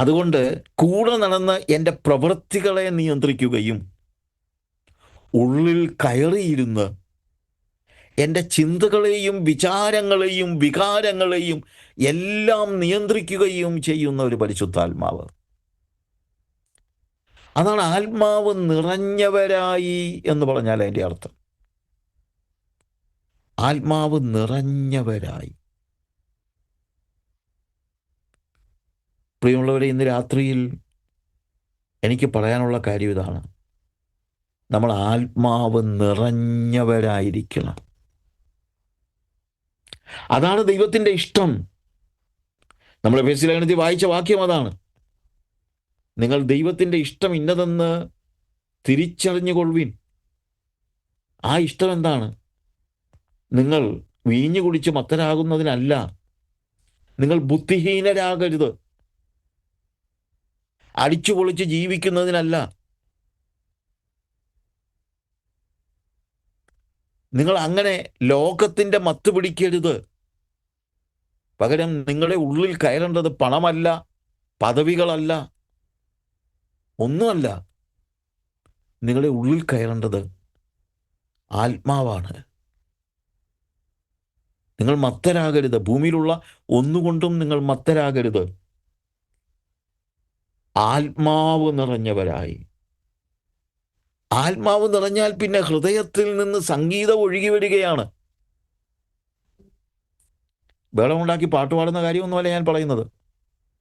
അതുകൊണ്ട് കൂടെ നടന്ന് എൻ്റെ പ്രവൃത്തികളെ നിയന്ത്രിക്കുകയും ഉള്ളിൽ കയറിയിരുന്ന് എൻ്റെ ചിന്തകളെയും വിചാരങ്ങളെയും വികാരങ്ങളെയും എല്ലാം നിയന്ത്രിക്കുകയും ചെയ്യുന്ന ഒരു പരിശുദ്ധാത്മാവ്. അതാണ് ആത്മാവ് നിറഞ്ഞവരായി എന്ന് പറഞ്ഞാൽ അതിൻ്റെ അർത്ഥം. ആത്മാവ് നിറഞ്ഞവരായി. പ്രിയമുള്ളവരെ, ഇന്ന് രാത്രിയിൽ എനിക്ക് പറയാനുള്ള കാര്യം ഇതാണ്. നമ്മൾ ആത്മാവ് നിറഞ്ഞവരായിരിക്കണം. അതാണ് ദൈവത്തിൻ്റെ ഇഷ്ടം. നമ്മൾ എഫെസ്യർ വായിച്ച വാക്യം അതാണ്. നിങ്ങൾ ദൈവത്തിൻ്റെ ഇഷ്ടം ഇന്നതെന്ന് തിരിച്ചറിഞ്ഞുകൊള്ളുവിൻ. ആ ഇഷ്ടം എന്താണ്? നിങ്ങൾ വീഞ്ഞു കുടിച്ച് മത്തരാകുന്നതിനല്ല, നിങ്ങൾ ബുദ്ധിഹീനരാകരുത്. അടിച്ചു പൊളിച്ച് ജീവിക്കുന്നതിനല്ല, നിങ്ങൾ അങ്ങനെ ലോകത്തിൻ്റെ മത്ത് പിടിക്കരുത്. പകരം നിങ്ങളുടെ ഉള്ളിൽ കയറേണ്ടത് പണമല്ല, പദവികളല്ല, ഒന്നുമല്ല. നിങ്ങളുടെ ഉള്ളിൽ കയറേണ്ടത് ആത്മാവാണ്. നിങ്ങൾ മത്തരാകരുത്. ഭൂമിയിലുള്ള ഒന്നുകൊണ്ടും നിങ്ങൾ മത്തരാകരുത്. ആത്മാവ് നിറഞ്ഞവരായി. ആത്മാവ് നിറഞ്ഞാൽ പിന്നെ ഹൃദയത്തിൽ നിന്ന് സംഗീതം ഒഴുകി വരികയാണ്. ബഹളമുണ്ടാക്കി പാട്ട് പാടുന്ന കാര്യമൊന്നുമല്ല ഞാൻ പറയുന്നത്.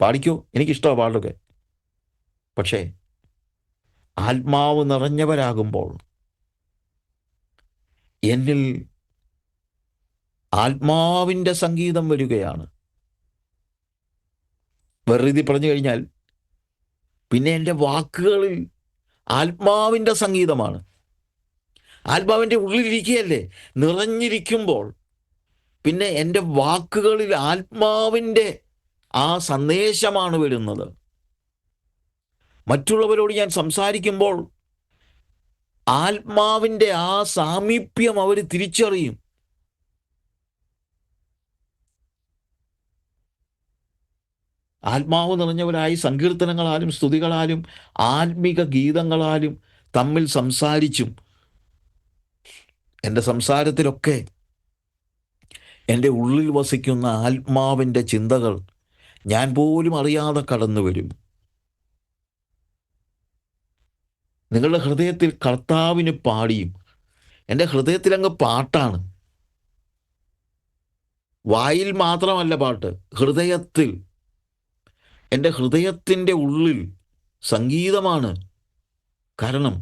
പാടിക്കോ, എനിക്കിഷ്ടമാണ് പാട്ടൊക്കെ. പക്ഷേ ആത്മാവ് നിറഞ്ഞവരാകുമ്പോൾ എന്നിൽ ആത്മാവിൻ്റെ സംഗീതം വരികയാണ്. വേറെ രീതി പറഞ്ഞു കഴിഞ്ഞാൽ പിന്നെ എൻ്റെ വാക്കുകളിൽ ആത്മാവിൻ്റെ സംഗീതമാണ്. ആത്മാവിൻ്റെ ഉള്ളിലിരിക്കുകയല്ലേ, നിറഞ്ഞിരിക്കുമ്പോൾ പിന്നെ എൻ്റെ വാക്കുകളിൽ ആത്മാവിൻ്റെ ആ സന്ദേശമാണ് വരുന്നത്. മറ്റുള്ളവരോട് ഞാൻ സംസാരിക്കുമ്പോൾ ആത്മാവിൻ്റെ ആ സാമീപ്യം അവർ തിരിച്ചറിയും. ആത്മാവ് നിറഞ്ഞവരായി സങ്കീർത്തനങ്ങളാലും സ്തുതികളാലും ആത്മിക ഗീതങ്ങളാലും തമ്മിൽ സംസാരിച്ചും എൻ്റെ സംസാരത്തിലൊക്കെ എൻ്റെ ഉള്ളിൽ വസിക്കുന്ന ആത്മാവിൻ്റെ ചിന്തകൾ ഞാൻ പോലും അറിയാതെ കടന്നു വരും. നിങ്ങളുടെ ഹൃദയത്തിൽ കർത്താവിന് പാടിയും, എൻ്റെ ഹൃദയത്തിലങ്ങ് പാട്ടാണ്. വായിൽ മാത്രമല്ല പാട്ട്, ഹൃദയത്തിൽ, എൻ്റെ ഹൃദയത്തിൻ്റെ ഉള്ളിൽ സംഗീതമാണ്. കാരണം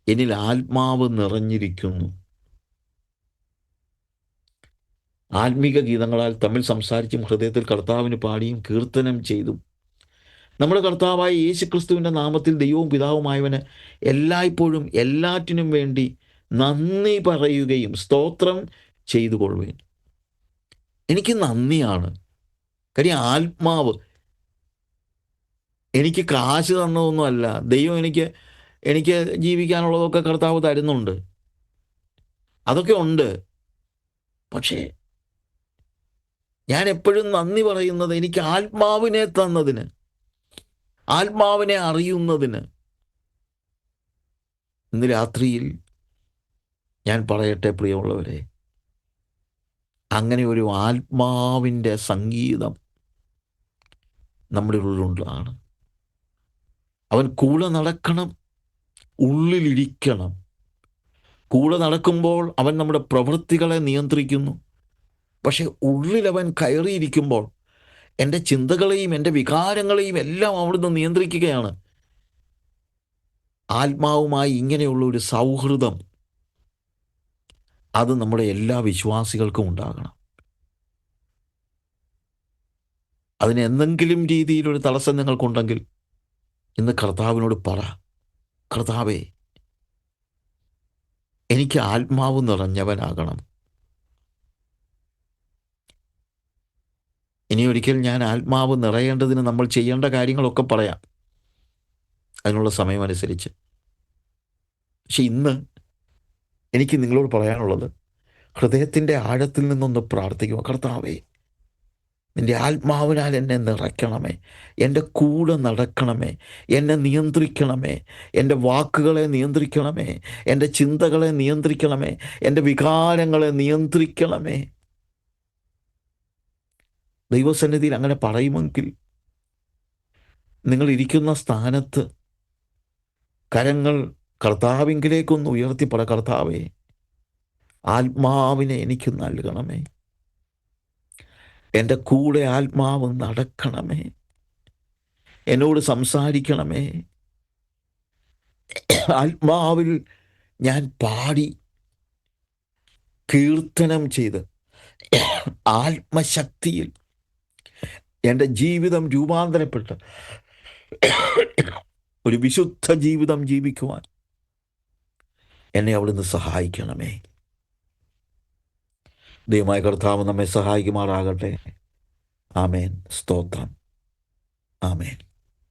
എന്നിൽ ആത്മാവ് നിറഞ്ഞിരിക്കുന്നു. ആത്മീക ഗീതങ്ങളാൽ തമ്മിൽ സംസാരിച്ചും ഹൃദയത്തിൽ കർത്താവിന് പാടിയും കീർത്തനം ചെയ്തും നമ്മുടെ കർത്താവായ യേശുക്രിസ്തുവിൻ്റെ നാമത്തിൽ ദൈവവും പിതാവുമായവന് എല്ലായ്പ്പോഴും എല്ലാറ്റിനും വേണ്ടി നന്ദി പറയുകയും സ്തോത്രം ചെയ്തു കൊള്ളുകയും. എനിക്ക് നന്ദിയാണ്. കാര്യം ആത്മാവ് എനിക്ക് കാശ് തന്നതൊന്നുമല്ല. ദൈവം എനിക്ക് ജീവിക്കാനുള്ളതൊക്കെ കർത്താവ് തരുന്നുണ്ട്, അതൊക്കെ ഉണ്ട്. പക്ഷേ ഞാൻ എപ്പോഴും നന്ദി പറയുന്നത് എനിക്ക് ആത്മാവിനെ തന്നതിന്, ആത്മാവിനെ അറിയുന്നതിന്. ഇന്ന് രാത്രിയിൽ ഞാൻ പറയട്ടെ പ്രിയമുള്ളവരെ, അങ്ങനെ ഒരു ആത്മാവിൻ്റെ സംഗീതം നമ്മുടെ ഉള്ളിലുള്ളതാണ്. അവൻ കൂടെ നടക്കണം, ഉള്ളിലിരിക്കണം. കൂടെ നടക്കുമ്പോൾ അവൻ നമ്മുടെ പ്രവൃത്തികളെ നിയന്ത്രിക്കുന്നു. പക്ഷെ ഉള്ളിലവൻ കയറിയിരിക്കുമ്പോൾ എൻ്റെ ചിന്തകളെയും എൻ്റെ വികാരങ്ങളെയും എല്ലാം അവിടുന്ന് നിയന്ത്രിക്കുകയാണ്. ആത്മാവുമായി ഇങ്ങനെയുള്ള ഒരു സൗഹൃദം അത് നമ്മുടെ എല്ലാ വിശ്വാസികൾക്കും ഉണ്ടാകണം. അതിന് എന്തെങ്കിലും രീതിയിലൊരു തടസ്സം നിങ്ങൾക്കുണ്ടെങ്കിൽ ഇന്ന് കർത്താവിനോട് പറ, കർത്താവേ, എനിക്ക് ആത്മാവ് നിറഞ്ഞവനാകണം. ഇനി ഒരിക്കൽ ഞാൻ ആത്മാവ് നിറയേണ്ടതിന് നമ്മൾ ചെയ്യേണ്ട കാര്യങ്ങളൊക്കെ പറയാം, അതിനുള്ള സമയമനുസരിച്ച്. പക്ഷെ ഇന്ന് എനിക്ക് നിങ്ങളോട് പറയാനുള്ളത്, ഹൃദയത്തിൻ്റെ ആഴത്തിൽ നിന്നൊന്ന് പ്രാർത്ഥിക്കുക. കർത്താവേ, നിൻ്റെ ആത്മാവിനാൽ എന്നെ നിറയ്ക്കണമേ, എൻ്റെ കൂടെ നടക്കണമേ, എന്നെ നിയന്ത്രിക്കണമേ, എൻ്റെ വാക്കുകളെ നിയന്ത്രിക്കണമേ, എൻ്റെ ചിന്തകളെ നിയന്ത്രിക്കണമേ, എൻ്റെ വികാരങ്ങളെ നിയന്ത്രിക്കണമേ. ദൈവസന്നിധിയിൽ അങ്ങനെ പറയുമെങ്കിൽ നിങ്ങൾ ഇരിക്കുന്ന സ്ഥാനത്ത് കരങ്ങൾ കർത്താവിങ്കിലേക്കൊന്ന് ഉയർത്തി പറ, കർത്താവേ, ആത്മാവിനെ എനിക്ക് നൽകണമേ, എൻ്റെ കൂടെ ആത്മാവ് നടക്കണമേ, എന്നോട് സംസാരിക്കണമേ. ആത്മാവിൽ ഞാൻ പാടി കീർത്തനം ചെയ്ത് ആത്മശക്തിയിൽ എൻ്റെ ജീവിതം രൂപാന്തരപ്പെട്ട് ഒരു വിശുദ്ധ ജീവിതം ജീവിക്കുവാൻ എന്നെ അവിടുന്ന് സഹായിക്കണമേ. ദൈവമായ കർത്താവ് നമ്മെ സഹായിക്കുമാറാകട്ടെ. ആമേൻ. സ്തോത്രം. ആമേൻ.